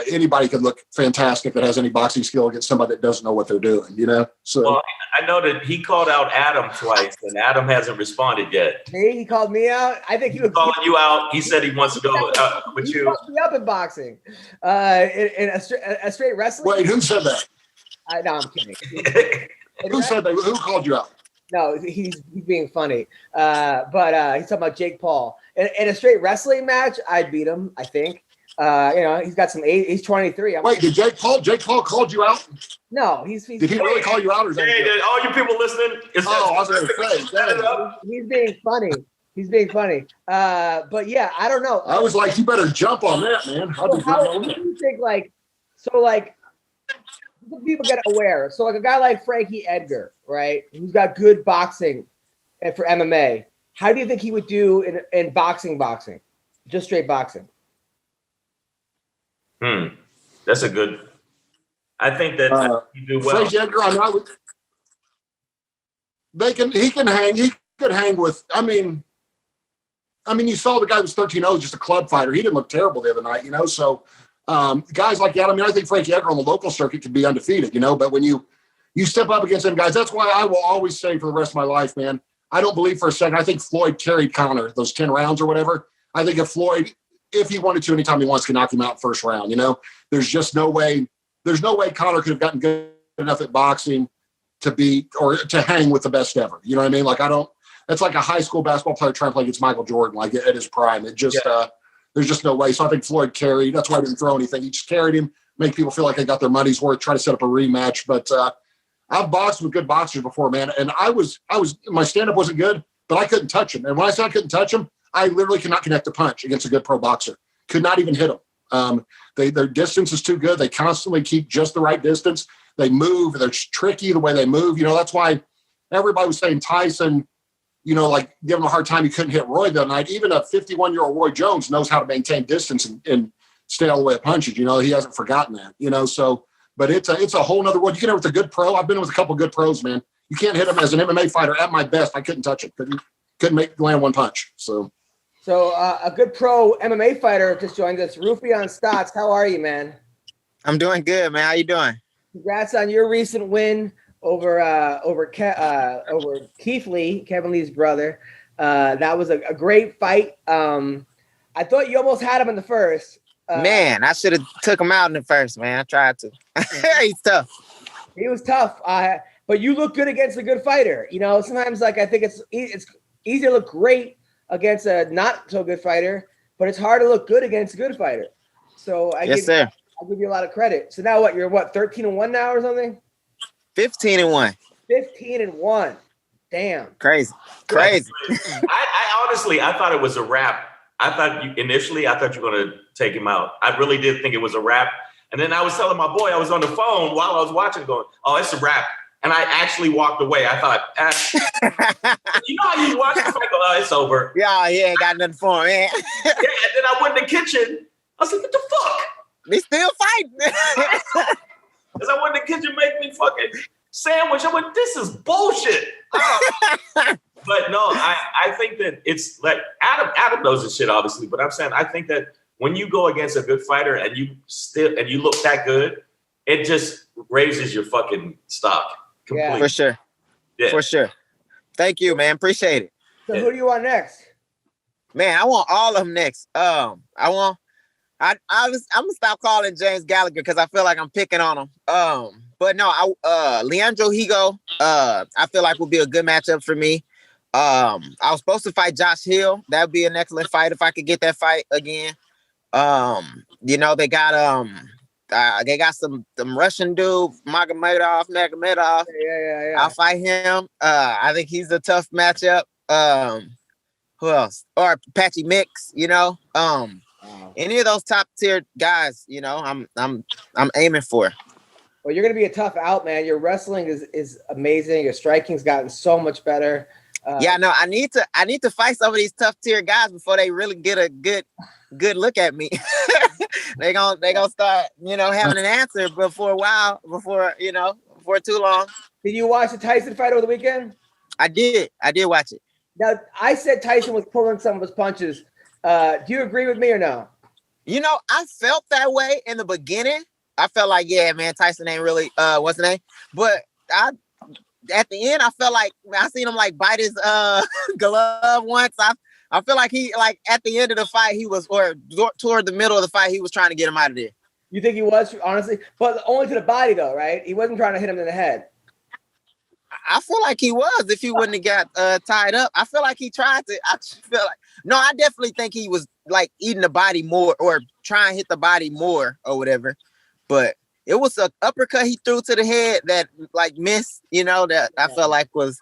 anybody could look fantastic that has any boxing skill against somebody that doesn't know what they're doing, So well, I know that he called out Adam twice, and Adam hasn't responded yet. He called me out. I think he was calling you out. He said he wants to go with you. He fucked me up in boxing, in a straight wrestling. Wait, who said that? No, I'm kidding. Who said that? Who called you out? No, he's being funny. But he's talking about Jake Paul. In a straight wrestling match, I'd beat him, I think. He's got some age. He's 23. Wait, did Jake Paul called you out? No, did he really call you out? Or hey, all you people listening? I was going to say. He's being funny. He's being funny. But yeah, I don't know. I was like, you better jump on that, man. How do you think, people get aware? So a guy like Frankie Edgar, right, who's got good boxing and for MMA, how do you think he would do in boxing? Just straight boxing. That's a good. I think that you do well. Frankie Edgar, he can hang. He could hang with. I mean, you saw the guy was 13-0, just a club fighter. He didn't look terrible the other night, So guys like that. I mean, I think Frankie Edgar on the local circuit could be undefeated, But when you step up against them guys, that's why I will always say for the rest of my life, man. I don't believe for a second. I think Floyd carried Conor those 10 rounds or whatever. I think if Floyd, if he wanted to, anytime he wants, can knock him out first round. There's just no way. There's no way Conor could have gotten good enough at boxing to beat or to hang with the best ever. You know what I mean? Like that's like a high school basketball player trying to play against Michael Jordan, like at his prime. It just there's just no way. So I think Floyd carried. That's why he didn't throw anything. He just carried him, make people feel like they got their money's worth, try to set up a rematch. But I've boxed with good boxers before, man. And I was my stand-up wasn't good, but I couldn't touch him. And when I said I couldn't touch him, I literally cannot connect a punch against a good pro boxer. Could not even hit him. Their distance is too good. They constantly keep just the right distance. They move. They're tricky the way they move. That's why everybody was saying Tyson, like giving him a hard time. He couldn't hit Roy the other night. Even a 51-year-old Roy Jones knows how to maintain distance and stay all the way at punches. He hasn't forgotten that. So, but it's a whole nother world. You can hit with a good pro. I've been with a couple of good pros, man. You can't hit him as an MMA fighter. At my best, I couldn't touch him. Couldn't land one punch. So a good pro MMA fighter just joined us, Raufeon Stots. How are you, man? I'm doing good, man. How you doing? Congrats on your recent win over Keith Lee, Kevin Lee's brother. That was a great fight. I thought you almost had him in the first. Man, I should have took him out in the first, man. I tried to. He's tough. He was tough. But you look good against a good fighter. Sometimes I think it's easy to look great against a not so good fighter, but it's hard to look good against a good fighter. So I'll give you a lot of credit. So now what? You're 13-1 now or something? 15-1. 15-1. Damn. Crazy. I honestly thought it was a wrap. I thought you were going to take him out. I really did think it was a wrap. And then I was telling my boy, I was on the phone while I was watching going, oh, it's a wrap. And I actually walked away. I thought, you know how you watch the fight go, oh, it's over. Yeah, he ain't got nothing for him, man. Yeah, and then I went in the kitchen. I was like, what the fuck? They still fighting. Because I went in the kitchen, make me fucking sandwich. I went, this is bullshit. But no, I think that it's like Adam knows this shit, obviously. But I'm saying I think that when you go against a good fighter and you look that good, it just raises your fucking stock. Completely. Yeah, for sure. Yeah. For sure. Thank you, man. Appreciate it. So who do you want next? Man, I want all of them next. I'm gonna stop calling James Gallagher because I feel like I'm picking on him. But no, Leandro Higo, I feel like would be a good matchup for me. I was supposed to fight Josh Hill. That would be an excellent fight if I could get that fight again. They got some Russian dude, Magomedov. Yeah. I'll fight him. I think he's a tough matchup. Who else? Or Patchy Mix, any of those top tier guys, I'm aiming for. Well, you're gonna be a tough out, man. Your wrestling is amazing. Your striking's gotten so much better. I need to fight some of these tough tier guys before they really get a good look at me. they gonna start, having an answer before too long. Did you watch the Tyson fight over the weekend? I did watch it. Now, I said Tyson was pulling some of his punches. Do you agree with me or no? I felt that way in the beginning. I felt like, yeah, man, Tyson ain't really what's the name? But at the end, I felt like I seen him like bite his glove once. I feel like he at the end of the fight, he was, or toward the middle of the fight, he was trying to get him out of there. You think he was, honestly? But only to the body though, right? He wasn't trying to hit him in the head. I feel like he was if he wouldn't have got tied up. I feel like he tried to. I definitely think he was like eating the body more or trying to hit the body more or whatever. But it was an uppercut he threw to the head that like missed, that I felt like was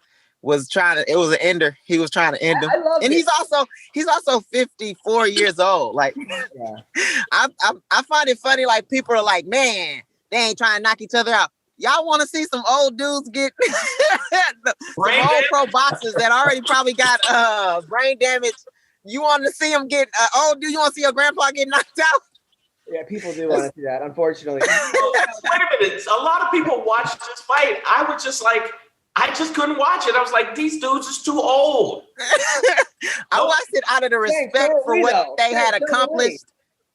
trying to, it was an ender. He was trying to end him. And he's also 54 years old. Like, I find it funny. Like people are like, man, they ain't trying to knock each other out. Y'all want to see some old dudes get some old pro boxers that already probably got brain damage. You want to see them get old dude? You want to see your grandpa get knocked out? Yeah, people do want to see that, unfortunately. Wait a minute. A lot of people watched this fight. I was just like, I just couldn't watch it. I was like, these dudes is too old. I watched it out of the respect for what they had accomplished.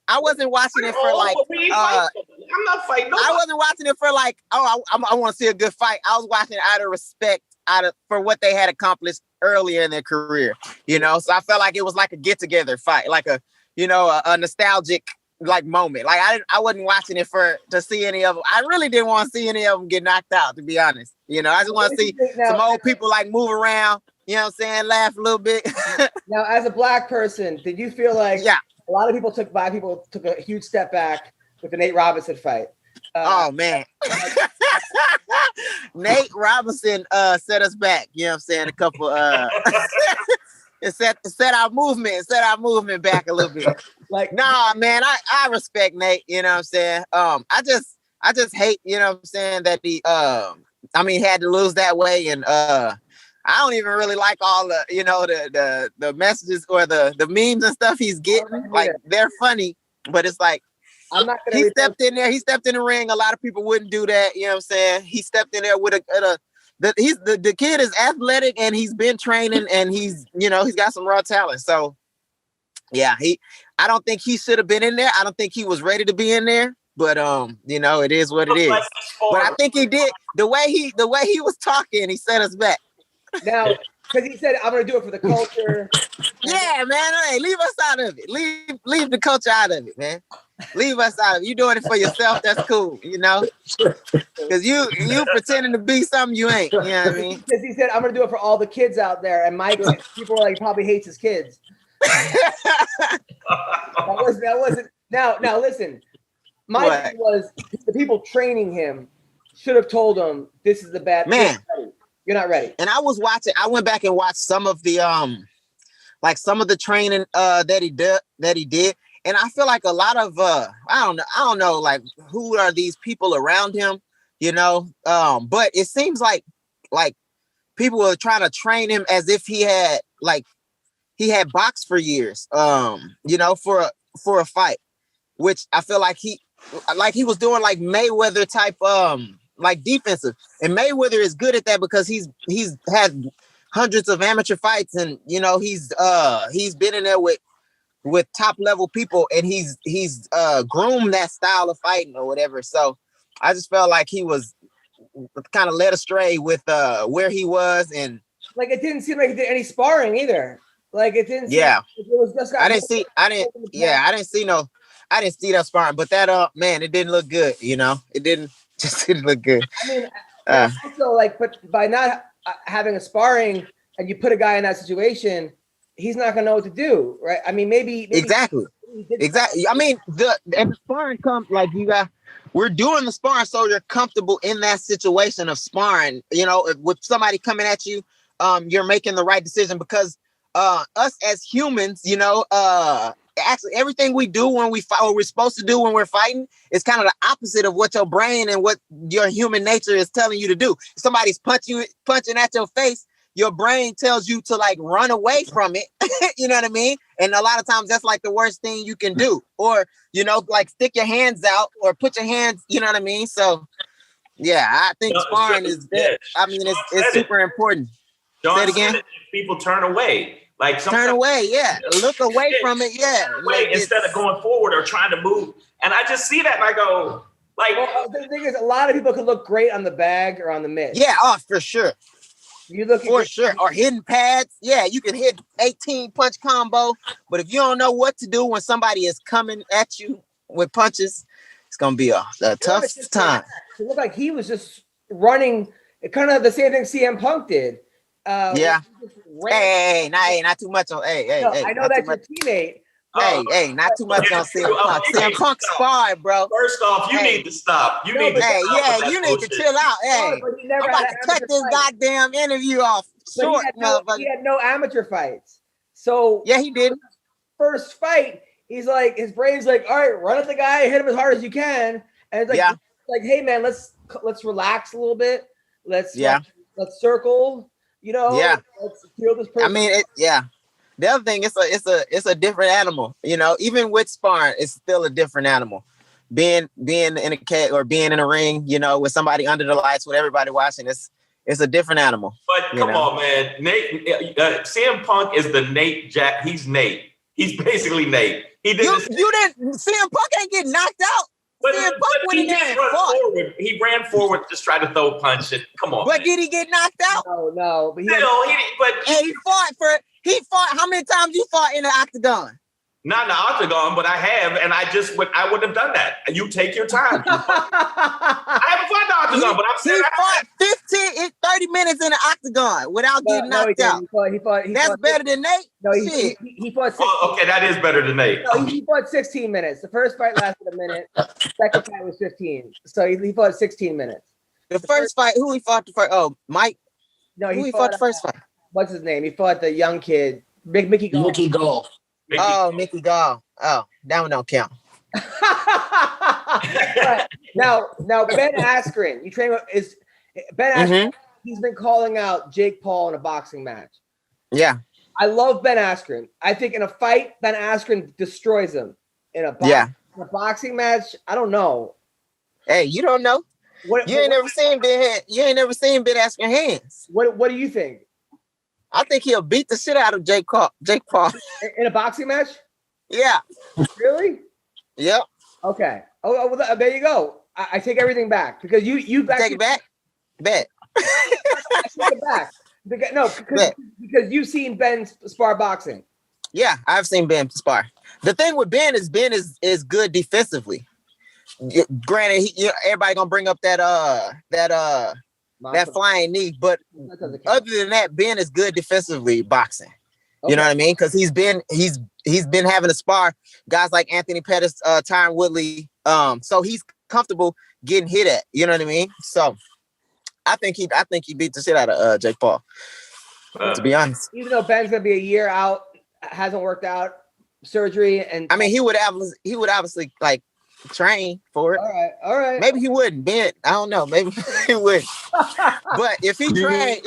I wasn't watching it for like. I'm not fighting. I wasn't watching it for like. Oh, I want to see a good fight. I was watching it out of respect, for what they had accomplished earlier in their career. You know, so I felt like it was like a get together fight, like a nostalgic like moment. Like I wasn't watching it to see any of them. I really didn't want to see any of them get knocked out, to be honest. You know, I just want to see some old people like move around. You know what I'm saying? Laugh a little bit. Now, as a black person, did you feel like a lot of black people took a huge step back with the Nate Robinson fight? Oh man. Nate Robinson set us back. You know what I'm saying? A couple it set our movement back a little bit. Like, nah, man, I respect Nate, you know what I'm saying? I just hate, you know what I'm saying, that he had to lose that way, and I don't even really like all the, you know, the messages or the memes and stuff he's getting. Like, they're funny, but it's like, he stepped in there. He stepped in the ring. A lot of people wouldn't do that. You know what I'm saying? He stepped in there with the kid is athletic, and he's been training, and he's got some raw talent. So yeah, I don't think he should have been in there. I don't think he was ready to be in there. But it is what it is. But I think he did the way he was talking. He set us back. Now, because he said, "I'm going to do it for the culture." Yeah, man. Hey, leave us out of it. Leave the culture out of it, man. Leave us out of it. You doing it for yourself? That's cool, you know. Because you pretending to be something you ain't. You know what I mean? Because he said, "I'm going to do it for all the kids out there," and my people are like, probably hates his kids. That wasn't. Now listen. My thing was, the people training him should have told him, this is the bad man. You're not ready. And I went back and watched some of the some of the training that he did. And I feel like a lot of I don't know, like, who are these people around him, you know? But it seems like people were trying to train him as if he had boxed for years, for a fight, which I feel like he was doing like Mayweather type defensive. And Mayweather is good at that because he's had hundreds of amateur fights, and he's been in there with top level people, and he's groomed that style of fighting or whatever. So I just felt like he was kind of led astray with where he was, and like it didn't seem like he did any sparring either. Like it didn't. Yeah, it was just. I didn't see that sparring, but that man, it didn't look good. You know, it didn't look good. I mean, also but by not having a sparring and you put a guy in that situation, he's not gonna know what to do, right? I mean, maybe exactly. I mean, the sparring comes like we're doing the sparring so you're comfortable in that situation of sparring. You know, with somebody coming at you, you're making the right decision because us as humans, actually everything we do when we fight, what we're supposed to do when we're fighting, is kind of the opposite of what your brain and what your human nature is telling you to do. If somebody's punching at your face, your brain tells you to like run away from it. You know what I mean? And a lot of times that's like the worst thing you can do, or like stick your hands out or put your hands. You know what I mean? So yeah, I think sparring is. I mean, it's super important. Say it again. People turn away. Like turn away, yeah. Look away from it, yeah. Wait, instead of going forward or trying to move. And I just see that and I go, like. Well, the thing is, a lot of people can look great on the bag or on the mitt. Yeah, for sure. You look for sure. Or hidden pads. Yeah, you can hit 18 punch combo. But if you don't know what to do when somebody is coming at you with punches, it's gonna be a tough time. It looked like he was just running, kind of the same thing CM Punk did. Yeah. Hey, not too much on. Hey, I know that's your teammate. Hey, not too much on CM Punk. CM Punk's sparring, bro. First off, you need to stop. You need to chill out. Hey, I'm about to cut this goddamn interview off short, motherfucker. He had no amateur fights. So yeah, he did. First fight, he's like, his brain's like, all right, run at the guy, hit him as hard as you can, and it's like, hey man, let's relax a little bit. Let's circle. Let's heal this person. I mean, The other thing, it's a different animal. You know, even with sparring, it's still a different animal. Being in a cage or being in a ring, you know, with somebody under the lights with everybody watching, it's a different animal. But come on, man. Nate, CM Punk is the Nate Jack. He's Nate. He's basically Nate. He did. You didn't. CM Punk ain't get knocked out. But he did run forward. He ran forward, just tried to throw a punch. And come on. But did he get knocked out? No. But he fought. How many times you fought in the octagon? Not in the octagon, but I have, and I wouldn't have done that. You take your time. I haven't fought the octagon, but I'm saying he fought 30 minutes in the octagon without getting knocked out. That's better than Nate. No, he fought 16. Okay, that is better than Nate. No, he fought 16 minutes. The first fight lasted a minute. The second fight was 15. So he fought 16 minutes. The first fight, who he fought the first? Oh, Mike. No, he fought the first fight. What's his name? He fought the young kid, Mickey Gall. Mickey Gall. Mickey Gall. Oh, that one don't count. Now Ben Askren, you train with Ben Askren. He's been calling out Jake Paul in a boxing match. Yeah, I love Ben Askren. I think in a fight, Ben Askren destroys him. In a boxing match, I don't know. Hey, you don't know. You ain't never seen Ben Askren hands. What do you think? I think he'll beat the shit out of Jake Paul. In a boxing match? Yeah. Really? Yep. Okay. Oh, well, there you go. I take everything back because you take it back. Bet. I take it back. Because you've seen Ben spar boxing. Yeah, I've seen Ben spar. The thing with Ben is good defensively. Granted, everybody gonna bring up that flying knee, but other than that, Ben is good defensively boxing. Okay. You know what I mean? Because he's been having to spar guys like Anthony Pettis, Tyron Woodley. So he's comfortable getting hit at. You know what I mean? So I think he beat the shit out of Jake Paul. To be honest, even though Ben's gonna be a year out, hasn't worked out, surgery, and I mean he would obviously like train for it. All right. Maybe he wouldn't. Ben, I don't know. Maybe he would. But if he trained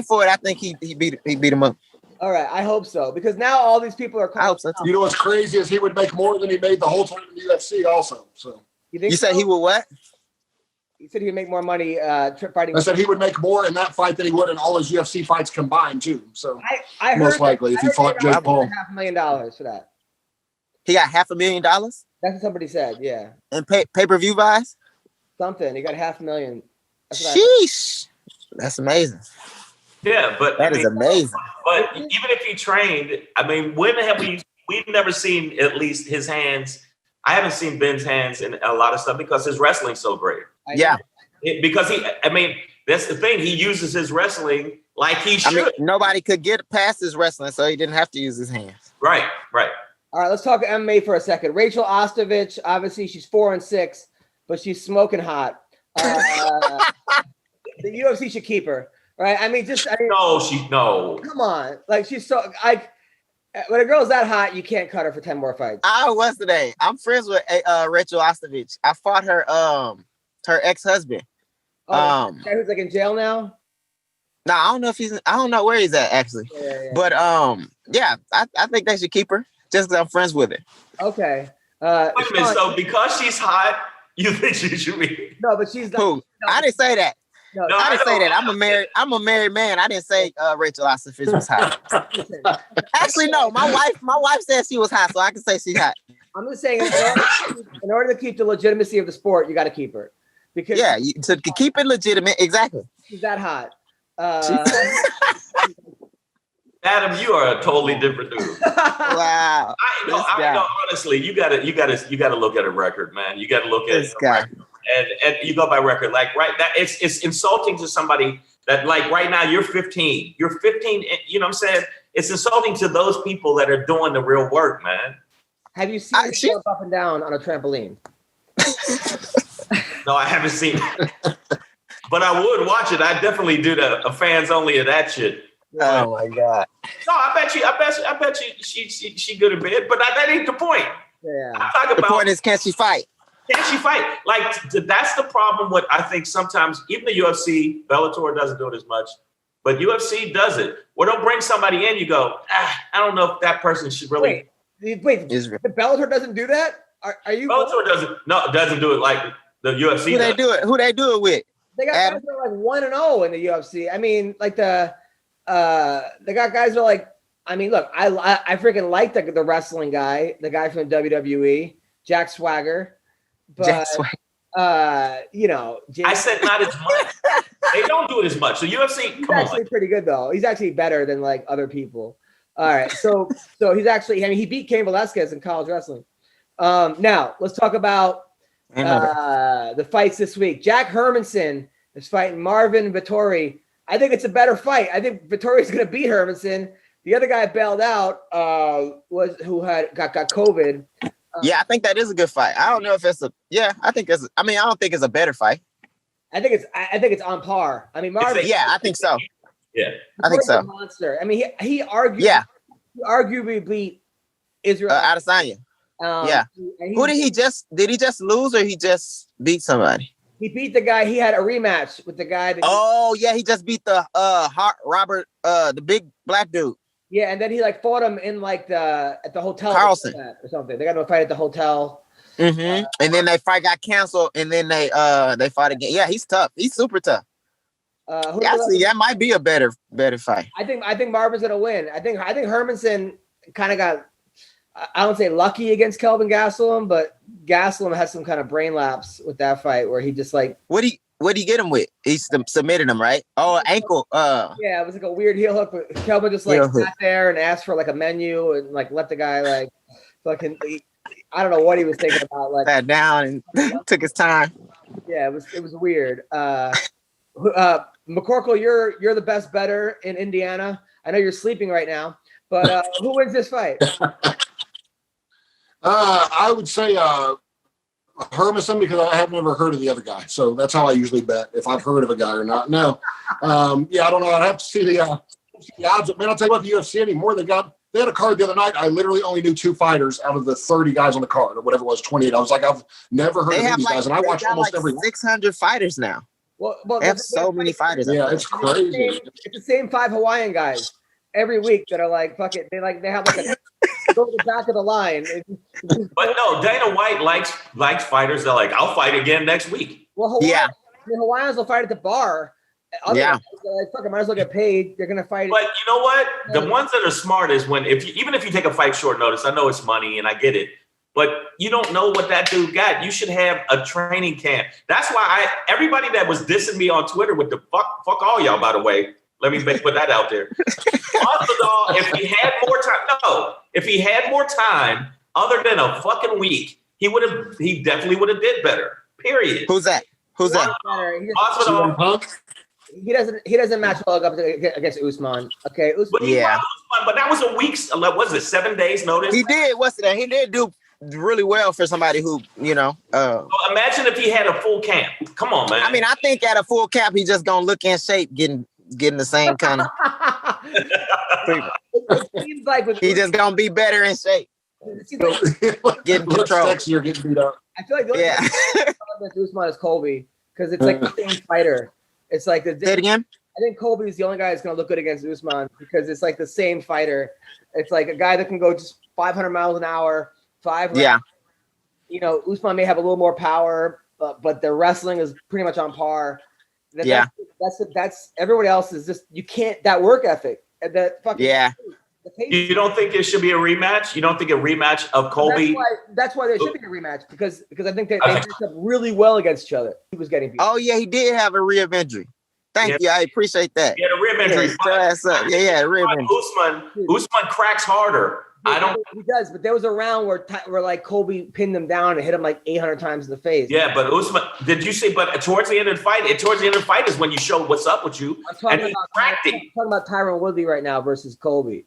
for it, I think he beat him up. All right, I hope so because now all these people are. I hope so. You know what's crazy is he would make more than he made the whole time in the UFC. Also, so you said he would what? He said he would make more money fighting. I said he would make more in that fight than he would in all his UFC fights combined too. So I heard most likely if he fought Jake Paul, $500,000 for that. He got $500,000. That's what somebody said. Yeah. And pay-per-view buys. Something. He got $500,000. Sheesh. That's amazing. Yeah, but that is amazing. But even if he trained, I mean, when have we've never seen at least his hands? I haven't seen Ben's hands in a lot of stuff because his wrestling's so great. Yeah. Because that's the thing. He uses his wrestling like he should. I mean, nobody could get past his wrestling, so he didn't have to use his hands. Right. All right, let's talk MMA for a second. Rachel Ostovich, obviously she's 4-6, but she's smoking hot. The UFC should keep her, right? No. Come on, like she's so when a girl's that hot, you can't cut her for 10 more fights. I was today. I'm friends with Rachel Ostovich. I fought her ex-husband. Oh, the guy who's like in jail now? No, I don't know where he's at actually. Yeah. But I think they should keep her just because I'm friends with her. Okay. Wait a minute, so because she's hot, you think she should be? No, but she's who? No, I didn't say that. No, I didn't say that. I'm a married man. I didn't say Rachel Ostovich was hot. Actually, no. My wife said she was hot, so I can say she's hot. I'm just saying, in order to keep the legitimacy of the sport, you got to keep her. Because to keep it legitimate, exactly. She's that hot. Adam, you are a totally different dude. Wow. I know. Honestly, you gotta look at a record, man. You gotta look at this guy. And you go by record, like that it's insulting to somebody that like right now you're 15. You're 15. You know what I'm saying? It's insulting to those people that are doing the real work, man. Have you seen her jump up and down on a trampoline? No, I haven't seen it. But I would watch it. I definitely do a fans only of that shit. Oh my God. No, I bet you she good a bit, but that ain't the point. Yeah. I'm talking about the point is, can she fight? Can she fight? Like that's the problem with I think sometimes even the UFC, Bellator doesn't do it as much, But UFC does it. Or they'll bring somebody in, you go, I don't know if that person should really. Wait, the Bellator doesn't do that? Are you? Bellator doesn't do it like the UFC. Who they do it? Who they do it with? They got guys that are like 1-0 in the UFC. I mean, like they got guys that are like. I mean, look, I freaking like the wrestling guy, the guy from the WWE, Jack Swagger. But, Jack Swagger. I said not as much. They don't do it as much. So UFC, he's actually pretty good though. He's actually better than like other people. All right, so he's actually. I mean, he beat Cain Velasquez in college wrestling. Now let's talk about the fights this week. Jack Hermanson is fighting Marvin Vettori. I think it's a better fight. I think Vettori's going to beat Hermanson. The other guy bailed out got COVID. Yeah, I think that is a good fight. I don't know if it's I think it's. I mean, I don't think it's a better fight. I think it's on par. I mean, Marvin. I think so. Yeah, I think so. A monster. I mean, he argued. Yeah. He arguably beat Israel Adesanya. Who did he just lose or he just beat somebody? He beat the guy. He had a rematch with the guy. He just beat the Robert, the big black dude. Yeah, and then he like fought him in like at the hotel Carlson or something. They got into a fight at the hotel. Mm-hmm. And then they fight got canceled, and then they fought again. Yeah, he's tough. He's super tough. Actually, that might be a better fight. I think Marvin's gonna win. I think Hermanson kind of got, I don't say lucky against Kelvin Gastelum, but Gastelum has some kind of brain lapse with that fight where he just like what do you get him with? He submitted him, right? Oh, ankle. Yeah, it was like a weird heel hook. But Kelvin just like sat there and asked for like a menu and like let the guy like fucking. I don't know what he was thinking about. Like sat down and took his time. Yeah, it was weird. McCorkle, you're the best better in Indiana. I know you're sleeping right now, but who wins this fight? I would say Hermanson, because I have never heard of the other guy. So that's how I usually bet, if I've heard of a guy or not. No. I don't know. I'd have to see the odds. Man, I'll tell you what, the UFC anymore, they had a card the other night. I literally only knew 2 fighters out of the 30 guys on the card, or whatever it was, 28. I was like, I've never heard of these guys. And I watch almost every 600 fighters now. Well, they have so many fighters. Yeah, it's crazy. It's the same 5 Hawaiian guys every week that are like, fuck it. They have like a go to the back of the line. But no, Dana White likes fighters that are like, I'll fight again next week. Well, the Hawaiians will fight at the bar. Like, fuck, I might as well get paid. They're gonna fight. But you know what? The ones that are smart is when even if you take a fight short notice, I know it's money and I get it, but you don't know what that dude got. You should have a training camp. That's why everybody that was dissing me on Twitter with the fuck all y'all, by the way. Let me put that out there. Masvidal, if he had more time other than a fucking week, he definitely would have did better. Period. Who's that? Masvidal. He doesn't match well up against Usman. Okay, Usman. But that was a week's. Was it 7 days notice? He did. He did do really well for somebody who Well, imagine if he had a full camp. Come on, man. I mean, I think at a full camp, he's just gonna look in shape, getting the same kind of. It seems like he's just gonna be better in shape. Getting control. Sexier, getting beat up. I feel like the only thing Usman is Colby, because it's like the same fighter. It's like say it again. I think Colby is the only guy that's going to look good against Usman because it's like the same fighter. It's like a guy that can go just 500 miles an hour, 5 rounds. Yeah. You know, Usman may have a little more power, but their wrestling is pretty much on par. That's everybody else is just, you can't, that work ethic. That fucking You don't think there should be a rematch? You don't think a rematch of Colby? That's why there should be a rematch because I think they matched up really well against each other. He was getting beat. Oh yeah, he did have a rib injury. Thank you, I appreciate that. He had a rib injury. Rib injury. Usman cracks harder. He does, but there was a round where like Colby pinned him down and hit him like 800 times in the face. Yeah, but Usman, did you see? But towards the end of the fight, is when you showed what's up with you. I'm talking about Tyron Woodley right now versus Colby.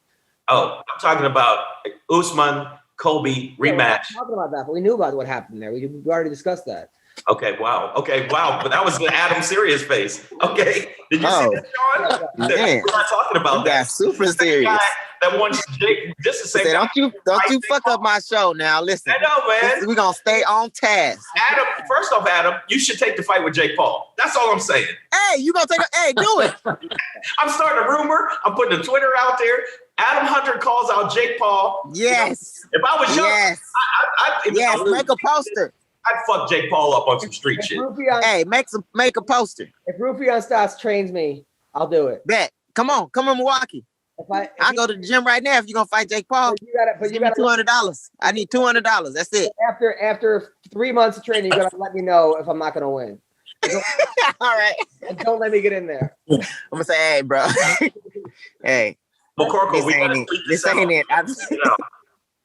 Oh, I'm talking about Usman Kobe rematch. We're not talking about that, but we knew about what happened there. We already discussed that. Okay, wow. But that was the Adam serious face. Okay, did you see that, Sean? Man. We're not talking about that. Super serious. Guy that wants Jake, just the same. Say, don't you fuck up my show now. Listen, I know, man. We're gonna stay on task. Adam, first off, Adam, you should take the fight with Jake Paul. That's all I'm saying. Hey, you gonna take Hey, do it. I'm starting a rumor. I'm putting the Twitter out there. Adam Hunter calls out Jake Paul. Yes. If I was young, yes, make a poster. I'd fuck Jake Paul up on some street shit. Hey, make a poster. If Raufeon Stots trains me, I'll do it. Bet. Come on, Milwaukee. I'll go to the gym right now if you're gonna fight Jake Paul. But you got $200. I need $200. That's it. After 3 months of training, you gotta let me know if I'm not gonna win. All right. And don't let me get in there. I'm gonna say, hey, bro. Hey. McCorkle, this ain't it.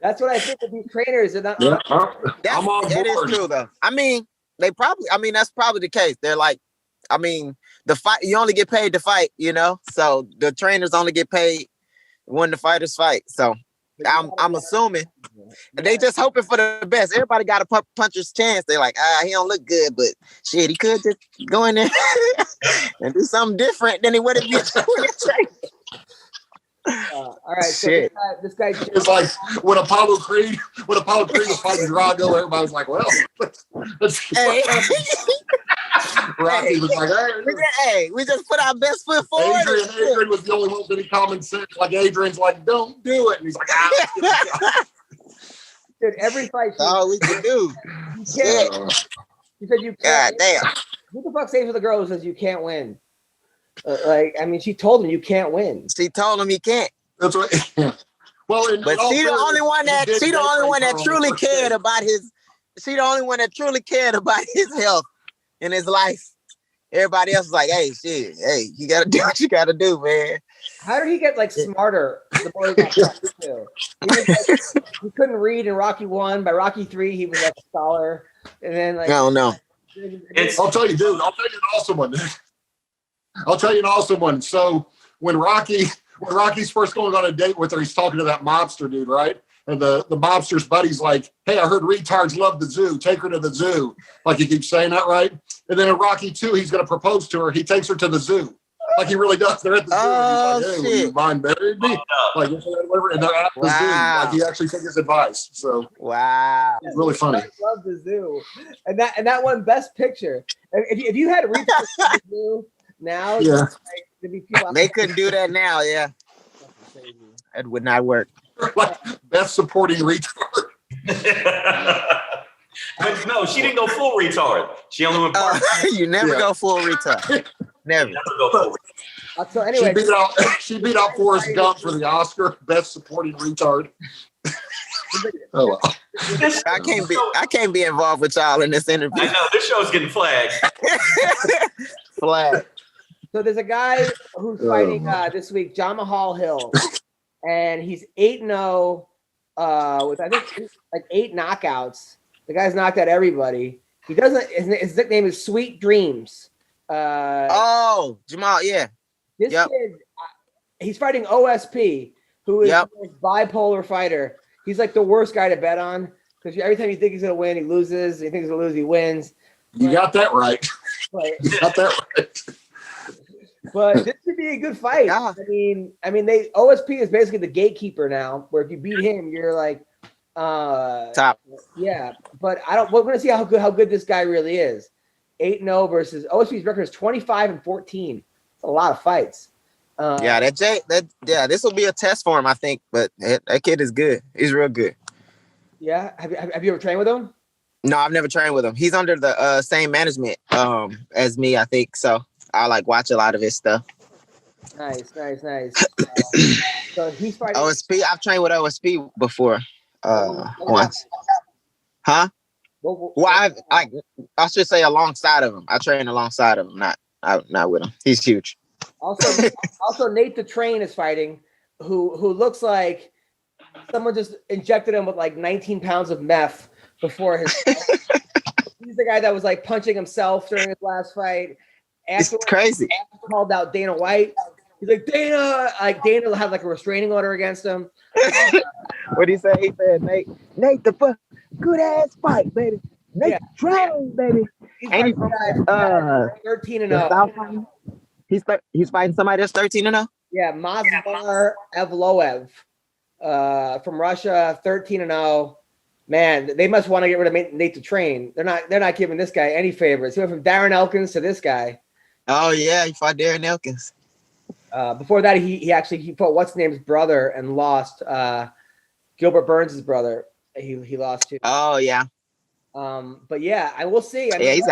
That's what I think of these trainers. They're not, I'm on board. That is true, though. I mean, that's probably the case. They're like, I mean, the fight, you only get paid to fight, you know? So the trainers only get paid when the fighters fight. So I'm assuming they just hoping for the best. Everybody got a puncher's chance. They're like, he don't look good, but shit, he could just go in there and do something different than he would have been. all right, so this guy it's like when Apollo Creed was fighting Drago, everybody was like, well, let's hey. Rocky was like, hey, we just put our best foot forward. Adrian was the only one with any common sense. Like Adrian's like, don't do it. And he's like, Dude, every fight. That's all we can do. You can't. You said you can't. God damn. Who the fuck says to the girl who says you can't win? She told him you can't win. She told him he can't. That's right. Well, but she's the only one that truly cared about his. She the only one that truly cared about his health and his life. Everybody else is like, hey, shit, hey, you gotta do what you gotta do, man. How did he get smarter the more he got too? He couldn't read in Rocky 1. By Rocky 3, he was a scholar, and then I don't know. I'll tell you, dude. I'll tell you an awesome one. So when Rocky's first going on a date with her, he's talking to that mobster dude, right? And the mobster's buddy's like, hey, I heard retards love the zoo. Take her to the zoo. Like he keeps saying that, right? And then in Rocky 2, he's going to propose to her. He takes her to the zoo. Like he really does. They're at the zoo. Oh, and he's like, hey, shit. will you mind burying me? Like, whatever. And they're at the zoo. Like he actually took his advice. So wow. It's really funny. I love the zoo. And that one best picture. If you had retards to the zoo now, yeah. They couldn't do that now, yeah. That would not work. Like best supporting retard. But no, she didn't go full retard. She only went part. You never go full retard. Never go full retard. So anyway, she beat out Forrest Gump for the Oscar best supporting retard. Oh well. I can't be involved with y'all in this interview. I know this show's getting flagged. Flag. So there's a guy who's fighting this week, John Mahal Hill, and he's 8-0 with I think like 8 knockouts. The guy's knocked out everybody. He doesn't. His nickname is Sweet Dreams. Jamal, yeah. This kid, he's fighting OSP, who is a bipolar fighter. He's like the worst guy to bet on because every time you think he's gonna win, he loses. You think he's gonna lose, he wins. You got that right. You got that right. But this could be a good fight. Yeah. I mean, OSP is basically the gatekeeper now. Where if you beat him, you're like top. Yeah, but we're gonna see how good this guy really is. 8-0 versus OSP's record is 25-14. It's a lot of fights. This will be a test for him, I think. But that kid is good. He's real good. Yeah. Have you ever trained with him? No, I've never trained with him. He's under the same management as me, I think. So I watch a lot of his stuff. Nice. So he's fighting OSP. I've trained with OSP before. Once. Huh? Well, I should say alongside of him. I train alongside of him, not with him. He's huge. Also, Nate the Train is fighting, who looks like someone just injected him with 19 pounds of meth before his fight. He's the guy that was punching himself during his last fight. It's crazy. Called out Dana White. He's like, Dana. Dana had a restraining order against him. What he say? He said, Nate, the fuck good ass fight, baby. Nate train, baby. Ain't he from 13-0. He's fighting somebody that's 13-0. Yeah, Mazbar Evloev from Russia, 13-0. Man, they must want to get rid of Nate to train. They're not giving this guy any favors. He went from Darren Elkins to this guy. Oh yeah, he fought Darren Elkins. Before that, he fought what's name's brother and lost. Gilbert Burns' brother. He lost to. Oh yeah. But yeah, I will see. I mean, he's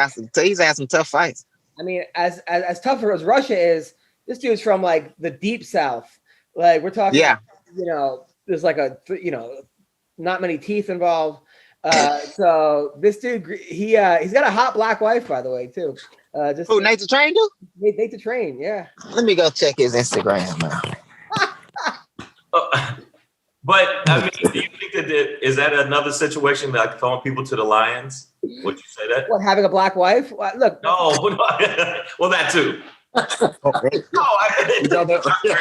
had some tough fights. I mean, as tough as Russia is, this dude's from like the deep south. Like we're talking. Yeah. There's like not many teeth involved. So this dude, he's got a hot black wife, by the way, too. Nate the Train do? Nate the Train, yeah. Let me go check his Instagram now. But I mean, do you think that is that another situation like throwing people to the lions? Would you say that? What, having a black wife? Look. No, well, that too. No, I meant. No, I meant. I thought you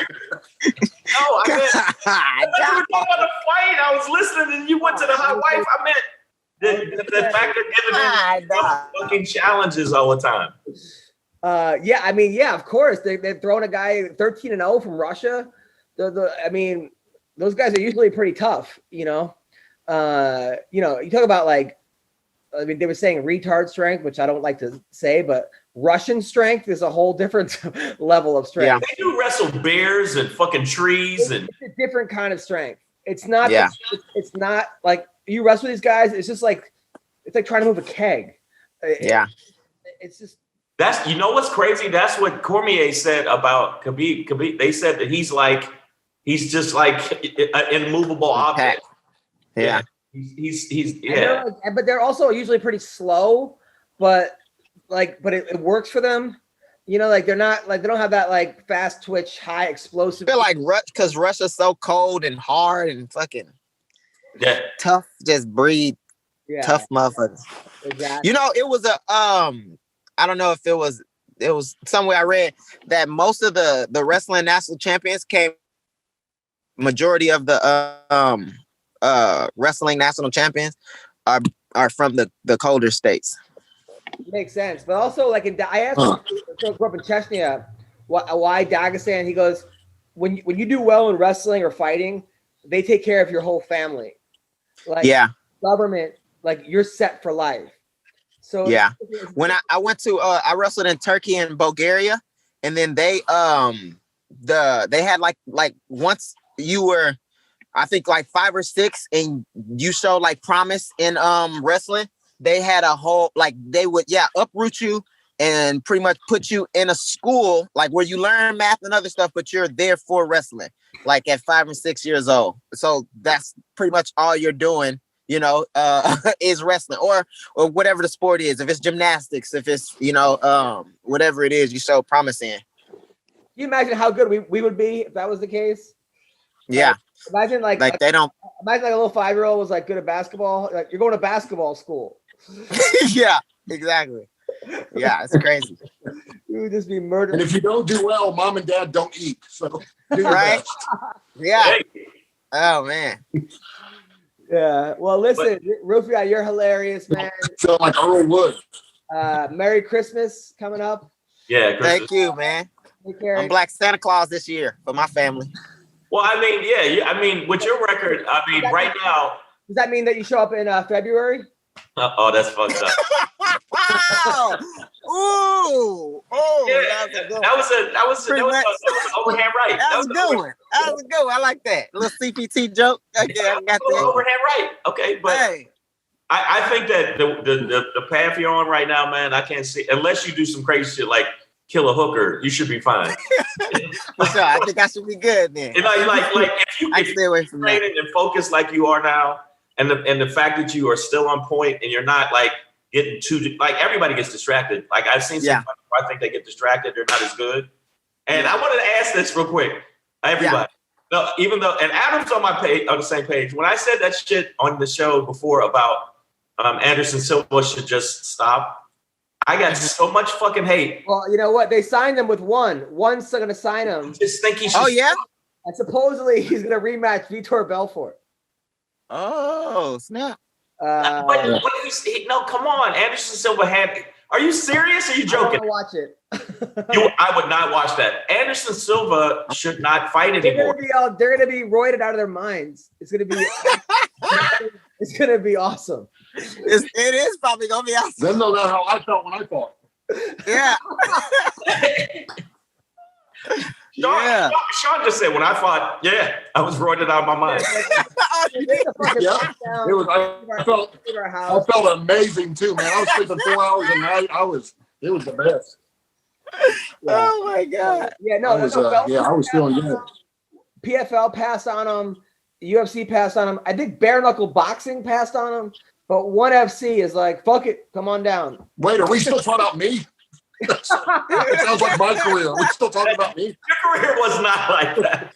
were talking about the fight. I was listening, and you went to the hot wife. I meant the fact they're giving them fucking challenges all the time. Of course they're throwing a guy 13-0 from Russia. I mean, those guys are usually pretty tough. You talk about like, I mean, they were saying retard strength, which I don't like to say, but Russian strength is a whole different level of strength. Yeah. They do wrestle bears and fucking trees, and it's a different kind of strength. It's not. Yeah. It's not like you wrestle these guys. It's just like it's like trying to move a keg. It's just. That's what's crazy. That's what Cormier said about Khabib. Khabib. They said that he's just like an immovable object. Yeah. He's but they're also usually pretty slow, but it works for them. Like they're not like they don't have that like fast twitch, high explosive. I feel like because Russia's so cold and hard and fucking tough, just breed tough motherfuckers. Exactly. It was I don't know if it was somewhere I read that most of the wrestling national champions majority of the wrestling national champions are from the colder states. Makes sense, but also like I asked him, grew up in Chechnya, why Dagestan? He goes, when you do well in wrestling or fighting, they take care of your whole family. Like government, like you're set for life. So when I went to I wrestled in Turkey and Bulgaria, and then they had like once you were, I think like 5 or 6, and you showed like promise in wrestling, they had a whole like they would uproot you and pretty much put you in a school like where you learn math and other stuff, but you're there for wrestling like at 5 or 6 years old. So that's pretty much all you're doing, is wrestling or whatever the sport is. If it's gymnastics, if it's whatever it is you show promise in. Can you imagine how good we would be if that was the case? Yeah. Imagine like they don't. Imagine like a little 5-year-old was like good at basketball. Like you're going to basketball school. Yeah, exactly. Yeah, it's crazy. You would just be murdered. And if you don't do well, mom and dad don't eat. So do right? Yeah. Oh man. Yeah. Well, listen, Raufeon, you're hilarious, man. Feel like Earl Wood. Merry Christmas coming up. Yeah. Christmas. Thank you, man. I'm Black Santa Claus this year for my family. Well, I mean, I mean, with your record, I mean, right now. Does that mean that you show up in February? Oh, that's fucked up. Wow! Ooh! Oh, yeah, that was an overhand right. That was a good one. That was a good one. I like that. A little CPT joke. Okay, I got that. Overhand right. Okay, but I think that the path you're on right now, man, I can't see unless you do some crazy shit like kill a hooker, you should be fine. For sure, I think I should be good then. And like if you stay away from that and focus like you are now, and the fact that you are still on point and you're not like getting too like everybody gets distracted. Like I've seen some I think they get distracted, they're not as good. And I wanted to ask this real quick, everybody. No, even though and Adam's on my page on the same page. When I said that shit on the show before about Anderson Silva should just stop. I got so much fucking hate. Well, you know what? They signed him with one. One's still going to sign him. Just think he should. Oh, yeah? And supposedly he's going to rematch Vitor Belfort. Oh, snap. But no, come on. Anderson Silva had. Are you serious? Or are you joking? I want to watch it. I would not watch that. Anderson Silva should not fight anymore. They're gonna be roided out of their minds. It's gonna be. It's gonna be awesome. It is probably gonna be awesome. Then they'll know how I felt when I fought. Yeah. Sean just said when I fought, I was roided out of my mind. I felt amazing too, man. I was sleeping 4 hours a night. It was the best. Oh my God. Yeah, I was feeling good. PFL passed on him. UFC passed on him. I think bare knuckle boxing passed on him. But ONE FC is like, fuck it, come on down. Wait, are we still talking about me? It sounds like my career. We're still talking about me. Your career was not like that.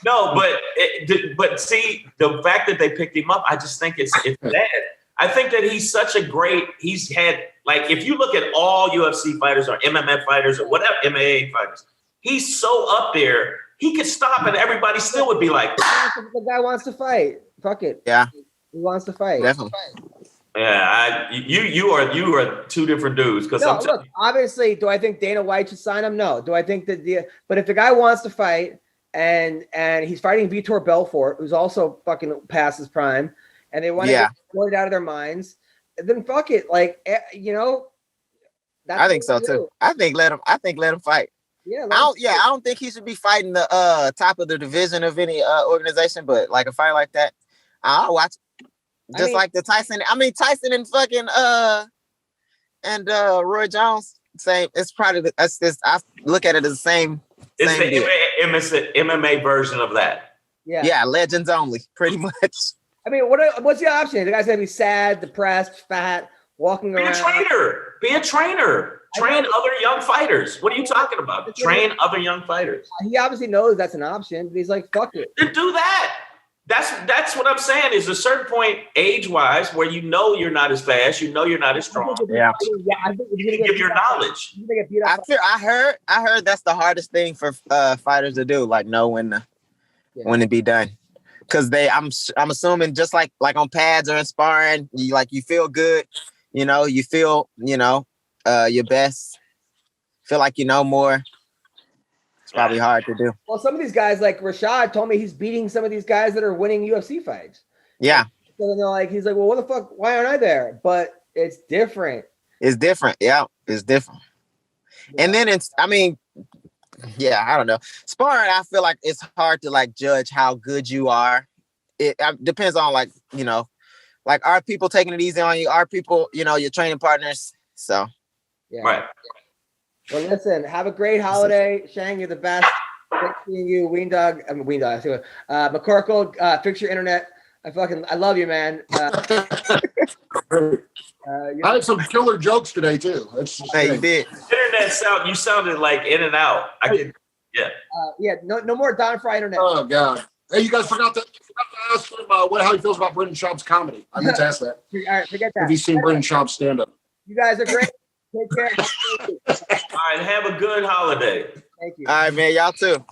No, but see, the fact that they picked him up, I just think it's bad. I think that he's had, like, if you look at all UFC fighters or MMA fighters or whatever, MMA fighters, he's so up there, he could stop and everybody still would be like, the guy wants to fight. Fuck it. Yeah. He wants to fight. Definitely. Yeah, you are two different dudes. Because look, obviously, do I think Dana White should sign him? No. Do I think but if the guy wants to fight and he's fighting Vitor Belfort, who's also fucking past his prime, and they want to get it out of their minds, then fuck it. Like, that's I think so too. I think let him fight. Yeah. I don't think he should be fighting the top of the division of any organization, but like a fight like that, I'll watch it. Like the Tyson. I mean, Tyson and fucking and Roy Jones. Same. It's probably I look at it as the same. It's the MMA version of that. Yeah. Yeah. Legends only, pretty much. I mean, what's the option? The guy's gonna be sad, depressed, fat, walking around. Be a trainer. Train other young fighters. What are you talking about? Train other young fighters. He obviously knows that's an option, but he's like, fuck it. Then do that. That's what I'm saying. Is a certain point, age-wise, where you're not as fast, you're not as strong. Yeah. I think you give your knowledge. I heard that's the hardest thing for fighters to do, like know when to be done. Because I'm assuming just like on pads or in sparring, you feel good, you feel your best, feel like you know more. Probably hard to do. Well, some of these guys, like Rashad, told me he's beating some of these guys that are winning UFC fights. Yeah. So then he's like, well, what the fuck? Why aren't I there? But it's different. It's different. Yeah, it's different. Yeah. And then I don't know. Sparring, I feel like it's hard to like judge how good you are. It depends on are people taking it easy on you? Are people, your training partners? So. Yeah. Right. Well, listen, have a great holiday. Shang, you're the best. Great seeing you. McCorkle, fix your internet. I love you, man. I had some killer jokes today, too. Hey, you did. Internet you sounded like in and out. No more Don Fry internet. Oh, God. Hey, you guys forgot to ask him how he feels about Brendan Schaub's comedy. I meant to ask that. All right, forget that. Have you seen Brendan Schaub's stand-up? You guys are great. Take care. All right, have a good holiday. Thank you. All right, man. Y'all too.